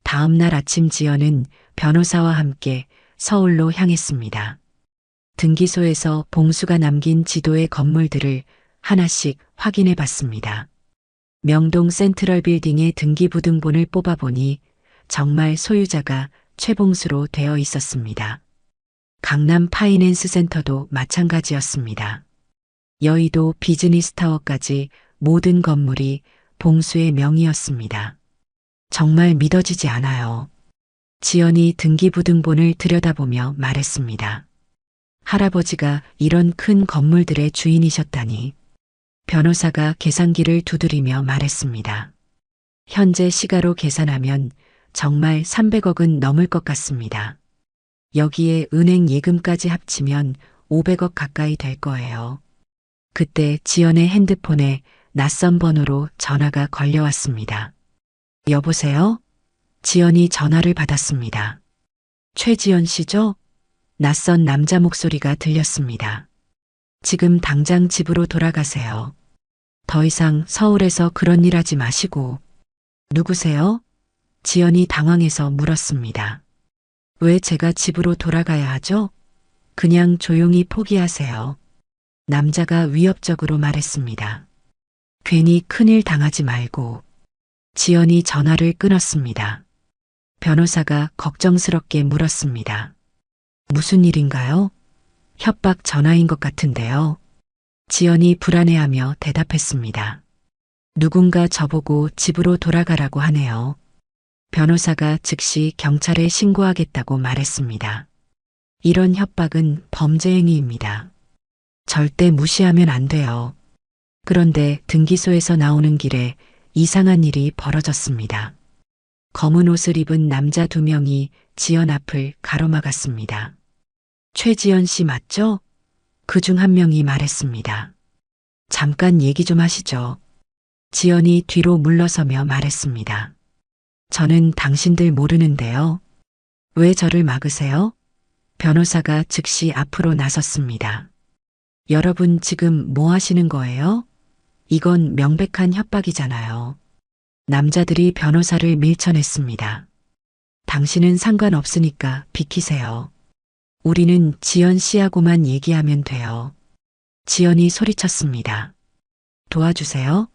다음 날 아침 지연은 변호사와 함께 서울로 향했습니다. 등기소에서 봉수가 남긴 지도의 건물들을 하나씩 확인해 봤습니다. 명동 센트럴 빌딩의 등기부등본을 뽑아보니 정말 소유자가 최봉수로 되어 있었습니다. 강남 파이낸스 센터도 마찬가지였습니다. 여의도 비즈니스타워까지 모든 건물이 봉수의 명의였습니다. 정말 믿어지지 않아요. 지연이 등기부등본을 들여다보며 말했습니다. 할아버지가 이런 큰 건물들의 주인이셨다니. 변호사가 계산기를 두드리며 말했습니다. 현재 시가로 계산하면 정말 300억은 넘을 것 같습니다. 여기에 은행 예금까지 합치면 500억 가까이 될 거예요. 그때 지연의 핸드폰에 낯선 번호로 전화가 걸려왔습니다. 여보세요? 지연이 전화를 받았습니다. 최지연 씨죠? 낯선 남자 목소리가 들렸습니다. 지금 당장 집으로 돌아가세요. 더 이상 서울에서 그런 일 하지 마시고. 누구세요? 지연이 당황해서 물었습니다. 왜 제가 집으로 돌아가야 하죠? 그냥 조용히 포기하세요. 남자가 위협적으로 말했습니다. 괜히 큰일 당하지 말고. 지연이 전화를 끊었습니다. 변호사가 걱정스럽게 물었습니다. 무슨 일인가요? 협박 전화인 것 같은데요. 지연이 불안해하며 대답했습니다. 누군가 저보고 집으로 돌아가라고 하네요. 변호사가 즉시 경찰에 신고하겠다고 말했습니다. 이런 협박은 범죄 행위입니다. 절대 무시하면 안 돼요. 그런데 등기소에서 나오는 길에 이상한 일이 벌어졌습니다. 검은 옷을 입은 남자 2명이 지연 앞을 가로막았습니다. 최지연 씨 맞죠? 그중 한 명이 말했습니다. 잠깐 얘기 좀 하시죠. 지연이 뒤로 물러서며 말했습니다. 저는 당신들 모르는데요. 왜 저를 막으세요? 변호사가 즉시 앞으로 나섰습니다. 여러분 지금 뭐 하시는 거예요? 이건 명백한 협박이잖아요. 남자들이 변호사를 밀쳐냈습니다. 당신은 상관없으니까 비키세요. 우리는 지연 씨하고만 얘기하면 돼요. 지연이 소리쳤습니다. 도와주세요.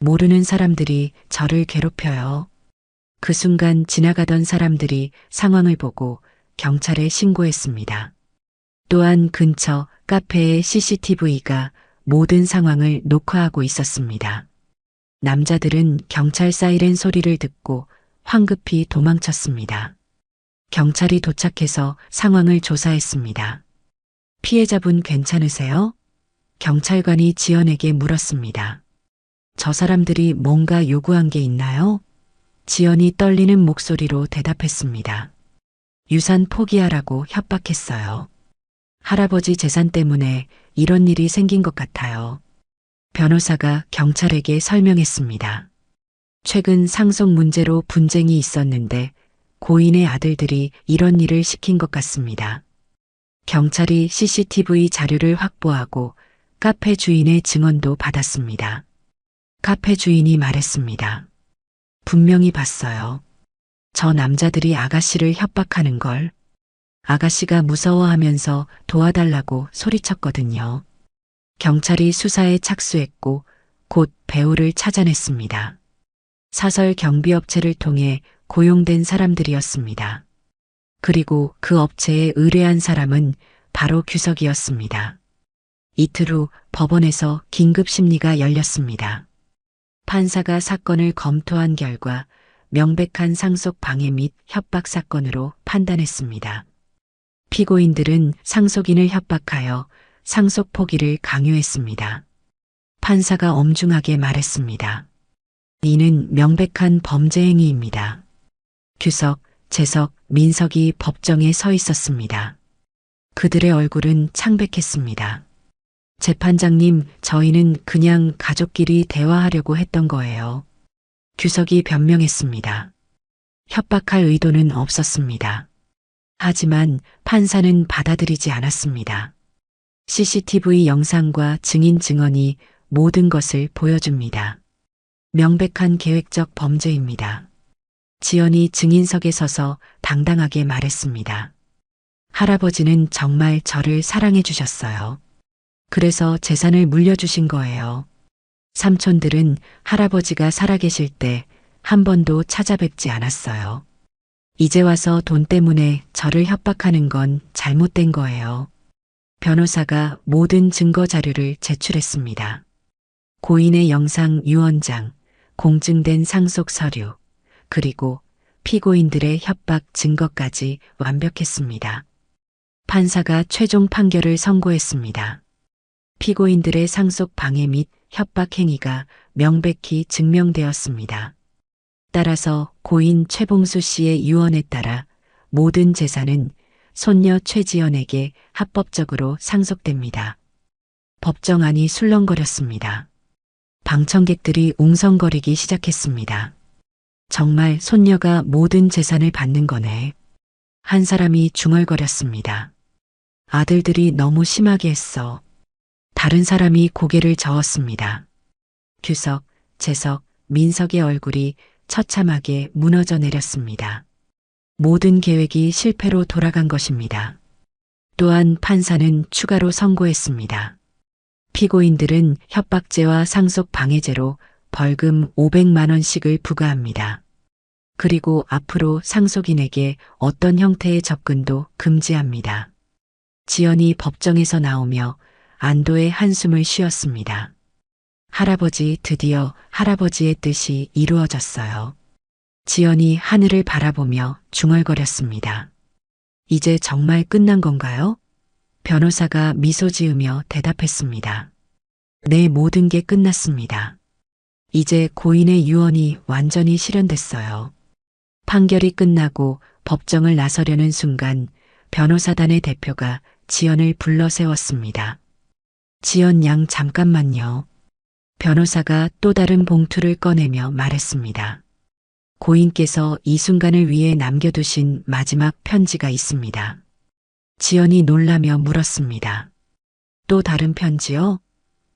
모르는 사람들이 저를 괴롭혀요. 그 순간 지나가던 사람들이 상황을 보고 경찰에 신고했습니다. 또한 근처 카페의 CCTV가 모든 상황을 녹화하고 있었습니다. 남자들은 경찰 사이렌 소리를 듣고 황급히 도망쳤습니다. 경찰이 도착해서 상황을 조사했습니다. 피해자분 괜찮으세요? 경찰관이 지연에게 물었습니다. 저 사람들이 뭔가 요구한 게 있나요? 지연이 떨리는 목소리로 대답했습니다. 유산 포기하라고 협박했어요. 할아버지 재산 때문에 이런 일이 생긴 것 같아요. 변호사가 경찰에게 설명했습니다. 최근 상속 문제로 분쟁이 있었는데 고인의 아들들이 이런 일을 시킨 것 같습니다. 경찰이 CCTV 자료를 확보하고 카페 주인의 증언도 받았습니다. 카페 주인이 말했습니다. 분명히 봤어요. 저 남자들이 아가씨를 협박하는 걸. 아가씨가 무서워하면서 도와달라고 소리쳤거든요. 경찰이 수사에 착수했고 곧 배우를 찾아냈습니다. 사설 경비업체를 통해 고용된 사람들이었습니다. 그리고 그 업체에 의뢰한 사람은 바로 규석이었습니다. 이틀 후 법원에서 긴급 심리가 열렸습니다. 판사가 사건을 검토한 결과 명백한 상속 방해 및 협박 사건으로 판단했습니다. 피고인들은 상속인을 협박하여 상속 포기를 강요했습니다. 판사가 엄중하게 말했습니다. 이는 명백한 범죄 행위입니다. 규석, 재석, 민석이 법정에 서 있었습니다. 그들의 얼굴은 창백했습니다. 재판장님, 저희는 그냥 가족끼리 대화하려고 했던 거예요. 규석이 변명했습니다. 협박할 의도는 없었습니다. 하지만 판사는 받아들이지 않았습니다. CCTV 영상과 증인 증언이 모든 것을 보여줍니다. 명백한 계획적 범죄입니다. 지연이 증인석에 서서 당당하게 말했습니다. 할아버지는 정말 저를 사랑해 주셨어요. 그래서 재산을 물려주신 거예요. 삼촌들은 할아버지가 살아계실 때 한 번도 찾아뵙지 않았어요. 이제 와서 돈 때문에 저를 협박하는 건 잘못된 거예요. 변호사가 모든 증거 자료를 제출했습니다. 고인의 영상 유언장, 공증된 상속 서류, 그리고 피고인들의 협박 증거까지 완벽했습니다. 판사가 최종 판결을 선고했습니다. 피고인들의 상속 방해 및 협박 행위가 명백히 증명되었습니다. 따라서 고인 최봉수 씨의 유언에 따라 모든 재산은 손녀 최지연에게 합법적으로 상속됩니다. 법정안이 술렁거렸습니다. 방청객들이 웅성거리기 시작했습니다. 정말 손녀가 모든 재산을 받는 거네. 한 사람이 중얼거렸습니다. 아들들이 너무 심하게 했어. 다른 사람이 고개를 저었습니다. 규석, 재석, 민석의 얼굴이 처참하게 무너져 내렸습니다. 모든 계획이 실패로 돌아간 것입니다. 또한 판사는 추가로 선고했습니다. 피고인들은 협박죄와 상속 방해죄로 벌금 500만 원씩을 부과합니다. 그리고 앞으로 상속인에게 어떤 형태의 접근도 금지합니다. 지연이 법정에서 나오며 안도의 한숨을 쉬었습니다. 할아버지, 드디어 할아버지의 뜻이 이루어졌어요. 지연이 하늘을 바라보며 중얼거렸습니다. 이제 정말 끝난 건가요? 변호사가 미소 지으며 대답했습니다. 네, 모든 게 끝났습니다. 이제 고인의 유언이 완전히 실현됐어요. 판결이 끝나고 법정을 나서려는 순간 변호사단의 대표가 지연을 불러 세웠습니다. 지연 양 잠깐만요. 변호사가 또 다른 봉투를 꺼내며 말했습니다. 고인께서 이 순간을 위해 남겨두신 마지막 편지가 있습니다. 지연이 놀라며 물었습니다. 또 다른 편지요?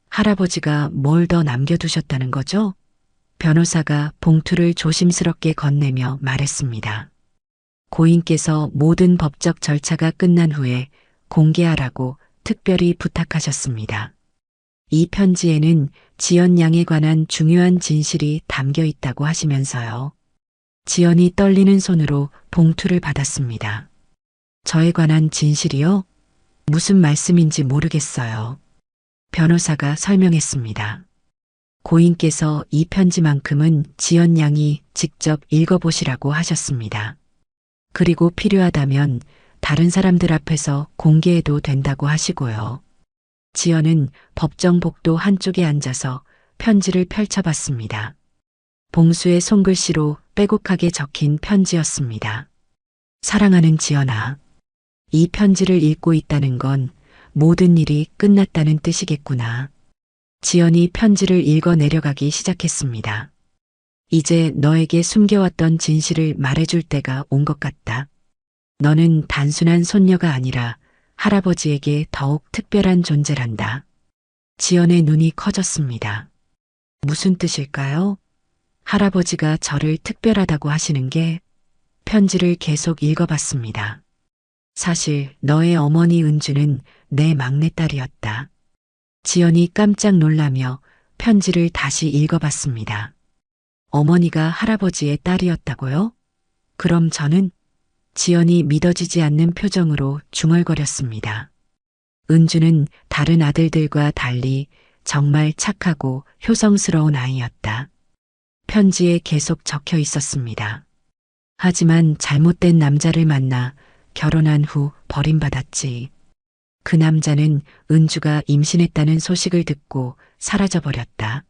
할아버지가 뭘 더 남겨두셨다는 거죠? 변호사가 봉투를 조심스럽게 건네며 말했습니다. 고인께서 모든 법적 절차가 끝난 후에 공개하라고 특별히 부탁하셨습니다. 이 편지에는 지연 양에 관한 중요한 진실이 담겨 있다고 하시면서요. 지연이 떨리는 손으로 봉투를 받았습니다. 저에 관한 진실이요? 무슨 말씀인지 모르겠어요. 변호사가 설명했습니다. 고인께서 이 편지만큼은 지연 양이 직접 읽어보시라고 하셨습니다. 그리고 필요하다면 다른 사람들 앞에서 공개해도 된다고 하시고요. 지연은 법정 복도 한쪽에 앉아서 편지를 펼쳐봤습니다. 봉수의 손글씨로 빼곡하게 적힌 편지였습니다. 사랑하는 지연아, 이 편지를 읽고 있다는 건 모든 일이 끝났다는 뜻이겠구나. 지연이 편지를 읽어 내려가기 시작했습니다. 이제 너에게 숨겨왔던 진실을 말해줄 때가 온 것 같다. 너는 단순한 손녀가 아니라 할아버지에게 더욱 특별한 존재란다. 지연의 눈이 커졌습니다. 무슨 뜻일까요? 할아버지가 저를 특별하다고 하시는 게? 편지를 계속 읽어봤습니다. 사실 너의 어머니 은주는 내 막내딸이었다. 지연이 깜짝 놀라며 편지를 다시 읽어봤습니다. 어머니가 할아버지의 딸이었다고요? 그럼 저는? 지연이 믿어지지 않는 표정으로 중얼거렸습니다. 은주는 다른 아들들과 달리 정말 착하고 효성스러운 아이였다. 편지에 계속 적혀 있었습니다. 하지만 잘못된 남자를 만나 결혼한 후 버림받았지. 그 남자는 은주가 임신했다는 소식을 듣고 사라져버렸다.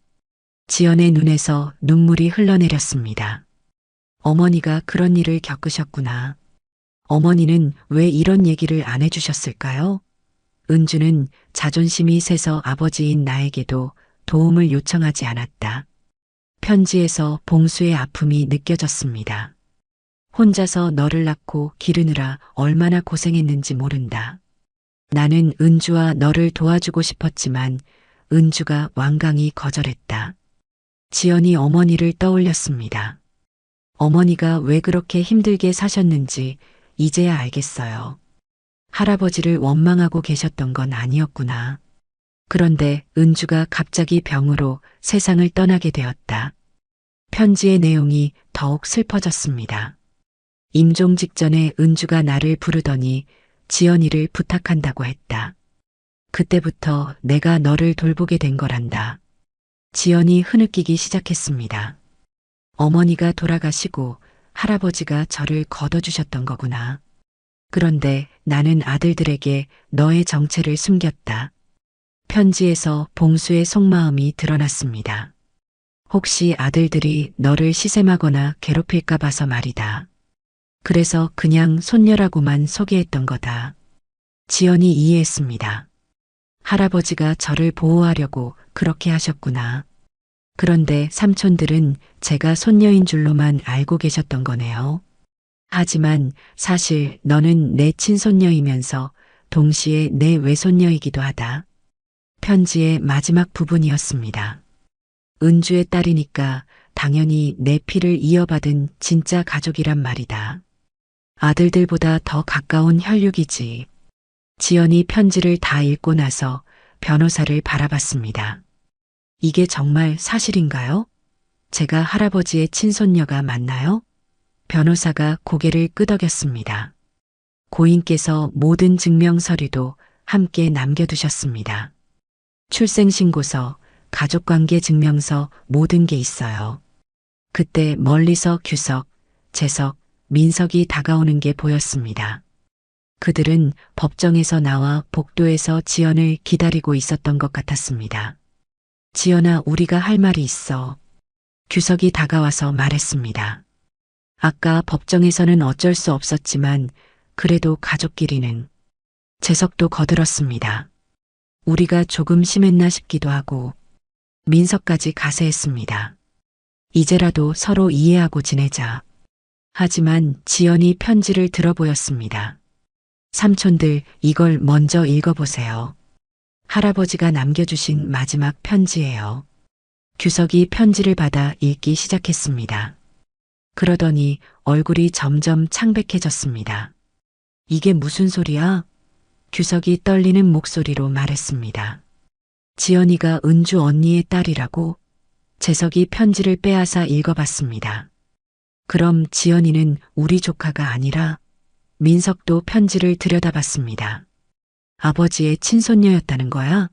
지연의 눈에서 눈물이 흘러내렸습니다. 어머니가 그런 일을 겪으셨구나. 어머니는 왜 이런 얘기를 안 해주셨을까요? 은주는 자존심이 세서 아버지인 나에게도 도움을 요청하지 않았다. 편지에서 봉수의 아픔이 느껴졌습니다. 혼자서 너를 낳고 기르느라 얼마나 고생했는지 모른다. 나는 은주와 너를 도와주고 싶었지만 은주가 완강히 거절했다. 지연이 어머니를 떠올렸습니다. 어머니가 왜 그렇게 힘들게 사셨는지 이제야 알겠어요. 할아버지를 원망하고 계셨던 건 아니었구나. 그런데 은주가 갑자기 병으로 세상을 떠나게 되었다. 편지의 내용이 더욱 슬퍼졌습니다. 임종 직전에 은주가 나를 부르더니 지연이를 부탁한다고 했다. 그때부터 내가 너를 돌보게 된 거란다. 지연이 흐느끼기 시작했습니다. 어머니가 돌아가시고 할아버지가 저를 걷어주셨던 거구나. 그런데 나는 아들들에게 너의 정체를 숨겼다. 편지에서 봉수의 속마음이 드러났습니다. 혹시 아들들이 너를 시샘하거나 괴롭힐까 봐서 말이다. 그래서 그냥 손녀라고만 소개했던 거다. 지연이 이해했습니다. 할아버지가 저를 보호하려고 그렇게 하셨구나. 그런데 삼촌들은 제가 손녀인 줄로만 알고 계셨던 거네요. 하지만 사실 너는 내 친손녀이면서 동시에 내 외손녀이기도 하다. 편지의 마지막 부분이었습니다. 은주의 딸이니까 당연히 내 피를 이어받은 진짜 가족이란 말이다. 아들들보다 더 가까운 혈육이지. 지연이 편지를 다 읽고 나서 변호사를 바라봤습니다. 이게 정말 사실인가요? 제가 할아버지의 친손녀가 맞나요? 변호사가 고개를 끄덕였습니다. 고인께서 모든 증명 서류도 함께 남겨두셨습니다. 출생신고서, 가족관계 증명서 모든 게 있어요. 그때 멀리서 규석, 재석, 민석이 다가오는 게 보였습니다. 그들은 법정에서 나와 복도에서 지연을 기다리고 있었던 것 같았습니다. 지연아, 우리가 할 말이 있어. 규석이 다가와서 말했습니다. 아까 법정에서는 어쩔 수 없었지만 그래도 가족끼리는. 재석도 거들었습니다. 우리가 조금 심했나 싶기도 하고. 민석까지 가세했습니다. 이제라도 서로 이해하고 지내자. 하지만 지연이 편지를 들어보였습니다. 삼촌들, 이걸 먼저 읽어보세요. 할아버지가 남겨주신 마지막 편지예요. 규석이 편지를 받아 읽기 시작했습니다. 그러더니 얼굴이 점점 창백해졌습니다. 이게 무슨 소리야? 규석이 떨리는 목소리로 말했습니다. 지연이가 은주 언니의 딸이라고? 재석이 편지를 빼앗아 읽어봤습니다. 그럼 지연이는 우리 조카가 아니라? 민석도 편지를 들여다봤습니다. 아버지의 친손녀였다는 거야?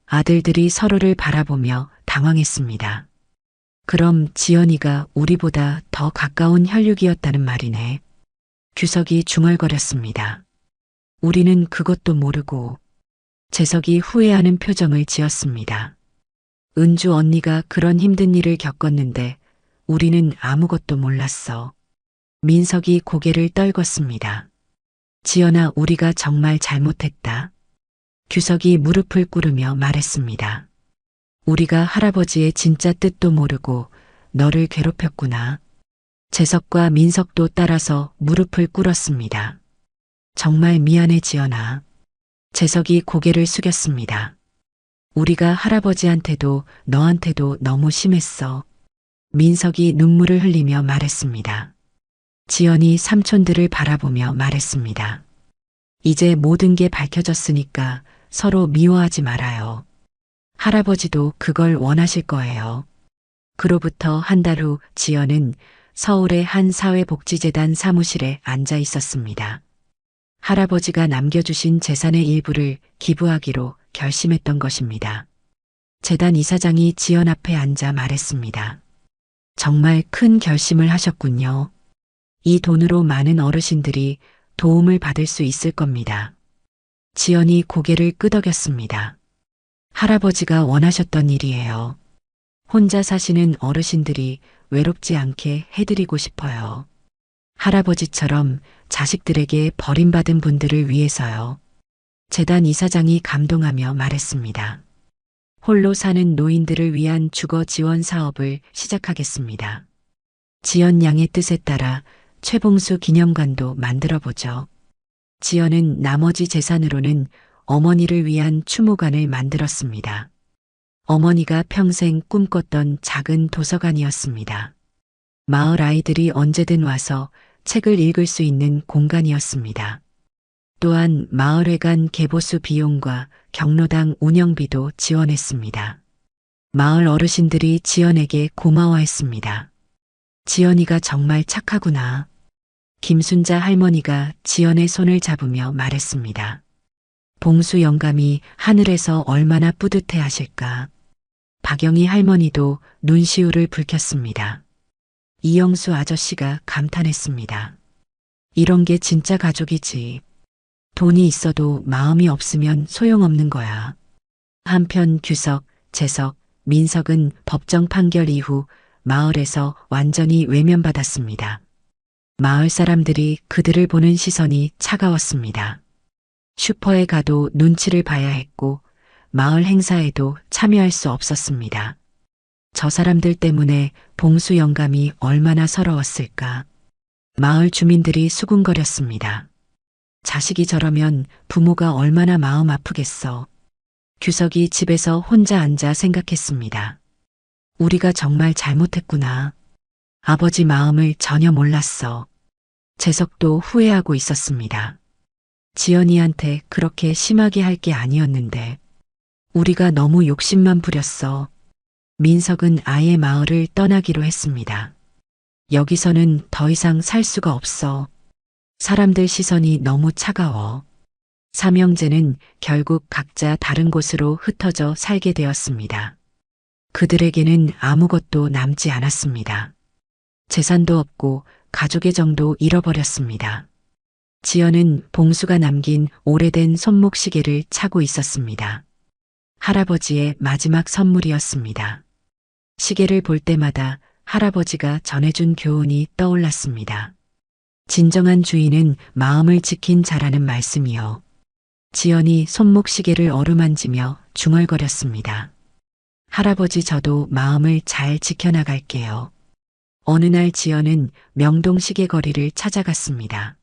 아들들이 서로를 바라보며 당황했습니다. 그럼 지연이가 우리보다 더 가까운 혈육이었다는 말이네. 규석이 중얼거렸습니다. 우리는 그것도 모르고. 재석이 후회하는 표정을 지었습니다. 은주 언니가 그런 힘든 일을 겪었는데 우리는 아무것도 몰랐어. 민석이 고개를 떨궜습니다. 지연아, 우리가 정말 잘못했다. 규석이 무릎을 꿇으며 말했습니다. 우리가 할아버지의 진짜 뜻도 모르고 너를 괴롭혔구나. 재석과 민석도 따라서 무릎을 꿇었습니다. 정말 미안해, 지연아. 재석이 고개를 숙였습니다. 우리가 할아버지한테도 너한테도 너무 심했어. 민석이 눈물을 흘리며 말했습니다. 지연이 삼촌들을 바라보며 말했습니다. 이제 모든 게 밝혀졌으니까 서로 미워하지 말아요. 할아버지도 그걸 원하실 거예요. 그로부터 한 달 후 지연은 서울의 한 사회복지재단 사무실에 앉아 있었습니다. 할아버지가 남겨주신 재산의 일부를 기부하기로 결심했던 것입니다. 재단 이사장이 지연 앞에 앉아 말했습니다. 정말 큰 결심을 하셨군요. 이 돈으로 많은 어르신들이 도움을 받을 수 있을 겁니다. 지연이 고개를 끄덕였습니다. 할아버지가 원하셨던 일이에요. 혼자 사시는 어르신들이 외롭지 않게 해드리고 싶어요. 할아버지처럼 자식들에게 버림받은 분들을 위해서요. 재단 이사장이 감동하며 말했습니다. 홀로 사는 노인들을 위한 주거 지원 사업을 시작하겠습니다. 지연 양의 뜻에 따라 최봉수 기념관도 만들어보죠. 지연은 나머지 재산으로는 어머니를 위한 추모관을 만들었습니다. 어머니가 평생 꿈꿨던 작은 도서관이었습니다. 마을 아이들이 언제든 와서 책을 읽을 수 있는 공간이었습니다. 또한 마을회관 개보수 비용과 경로당 운영비도 지원했습니다. 마을 어르신들이 지연에게 고마워했습니다. 지연이가 정말 착하구나. 김순자 할머니가 지연의 손을 잡으며 말했습니다. 봉수 영감이 하늘에서 얼마나 뿌듯해 하실까. 박영희 할머니도 눈시울을 붉혔습니다. 이영수 아저씨가 감탄했습니다. 이런 게 진짜 가족이지. 돈이 있어도 마음이 없으면 소용없는 거야. 한편 규석, 재석, 민석은 법정 판결 이후 마을에서 완전히 외면받았습니다. 마을 사람들이 그들을 보는 시선이 차가웠습니다. 슈퍼에 가도 눈치를 봐야 했고 마을 행사에도 참여할 수 없었습니다. 저 사람들 때문에 봉수 영감이 얼마나 서러웠을까. 마을 주민들이 수군거렸습니다. 자식이 저러면 부모가 얼마나 마음 아프겠어. 규석이 집에서 혼자 앉아 생각했습니다. 우리가 정말 잘못했구나. 아버지 마음을 전혀 몰랐어. 재석도 후회하고 있었습니다. 지연이한테 그렇게 심하게 할 게 아니었는데 우리가 너무 욕심만 부렸어. 민석은 아예 마을을 떠나기로 했습니다. 여기서는 더 이상 살 수가 없어. 사람들 시선이 너무 차가워. 삼형제는 결국 각자 다른 곳으로 흩어져 살게 되었습니다. 그들에게는 아무것도 남지 않았습니다. 재산도 없고 가족의 정도 잃어버렸습니다. 지연은 봉수가 남긴 오래된 손목시계를 차고 있었습니다. 할아버지의 마지막 선물이었습니다. 시계를 볼 때마다 할아버지가 전해준 교훈이 떠올랐습니다. 진정한 주인은 마음을 지킨 자라는 말씀이요. 지연이 손목시계를 어루만지며 중얼거렸습니다. 할아버지 저도 마음을 잘 지켜나갈게요. 어느 날 지연은 명동 시계거리를 찾아갔습니다.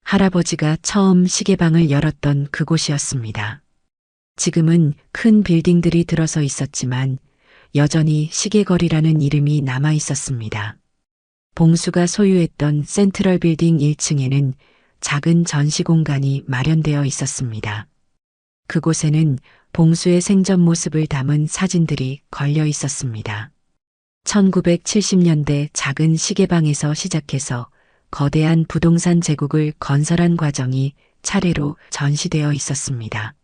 할아버지가 처음 시계방을 열었던 그곳이었습니다. 지금은 큰 빌딩들이 들어서 있었지만 여전히 시계거리라는 이름이 남아 있었습니다. 봉수가 소유했던 센트럴 빌딩 1층에는 작은 전시 공간이 마련되어 있었습니다. 그곳에는 봉수의 생전 모습을 담은 사진들이 걸려 있었습니다. 1970년대 작은 시계방에서 시작해서 거대한 부동산 제국을 건설한 과정이 차례로 전시되어 있었습니다.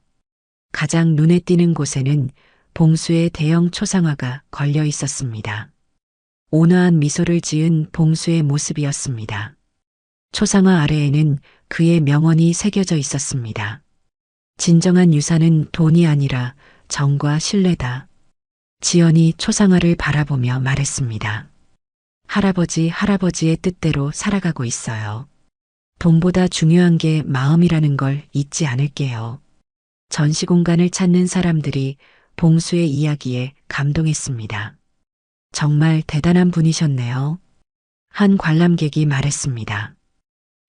가장 눈에 띄는 곳에는 봉수의 대형 초상화가 걸려 있었습니다. 온화한 미소를 지은 봉수의 모습이었습니다. 초상화 아래에는 그의 명언이 새겨져 있었습니다. 진정한 유산은 돈이 아니라 정과 신뢰다. 지연이 초상화를 바라보며 말했습니다. 할아버지의 뜻대로 살아가고 있어요. 돈보다 중요한 게 마음이라는 걸 잊지 않을게요. 전시 공간을 찾는 사람들이 봉수의 이야기에 감동했습니다. 정말 대단한 분이셨네요. 한 관람객이 말했습니다.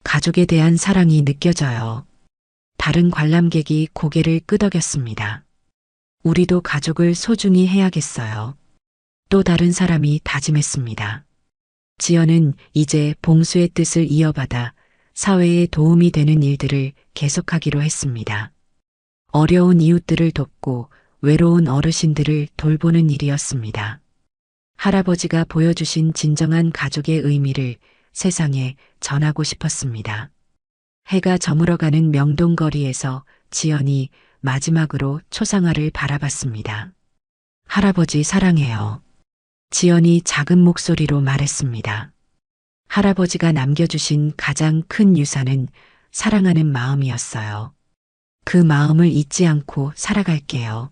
가족에 대한 사랑이 느껴져요. 다른 관람객이 고개를 끄덕였습니다. 우리도 가족을 소중히 해야겠어요. 또 다른 사람이 다짐했습니다. 지연은 이제 봉수의 뜻을 이어받아 사회에 도움이 되는 일들을 계속하기로 했습니다. 어려운 이웃들을 돕고 외로운 어르신들을 돌보는 일이었습니다. 할아버지가 보여주신 진정한 가족의 의미를 세상에 전하고 싶었습니다. 해가 저물어가는 명동거리에서 지연이 마지막으로 초상화를 바라봤습니다. 할아버지 사랑해요. 지연이 작은 목소리로 말했습니다. 할아버지가 남겨주신 가장 큰 유산은 사랑하는 마음이었어요. 그 마음을 잊지 않고 살아갈게요.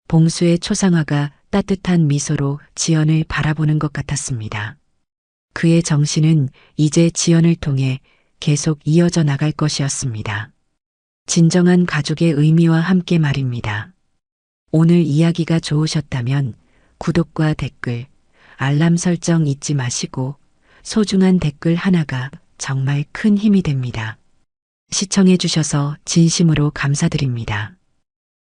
봉수의 초상화가 따뜻한 미소로 지연을 바라보는 것 같았습니다. 그의 정신은 이제 지연을 통해 계속 이어져 나갈 것이었습니다. 진정한 가족의 의미와 함께 말입니다. 오늘 이야기가 좋으셨다면 구독과 댓글, 알람 설정 잊지 마시고 소중한 댓글 하나가 정말 큰 힘이 됩니다. 시청해 주셔서 진심으로 감사드립니다.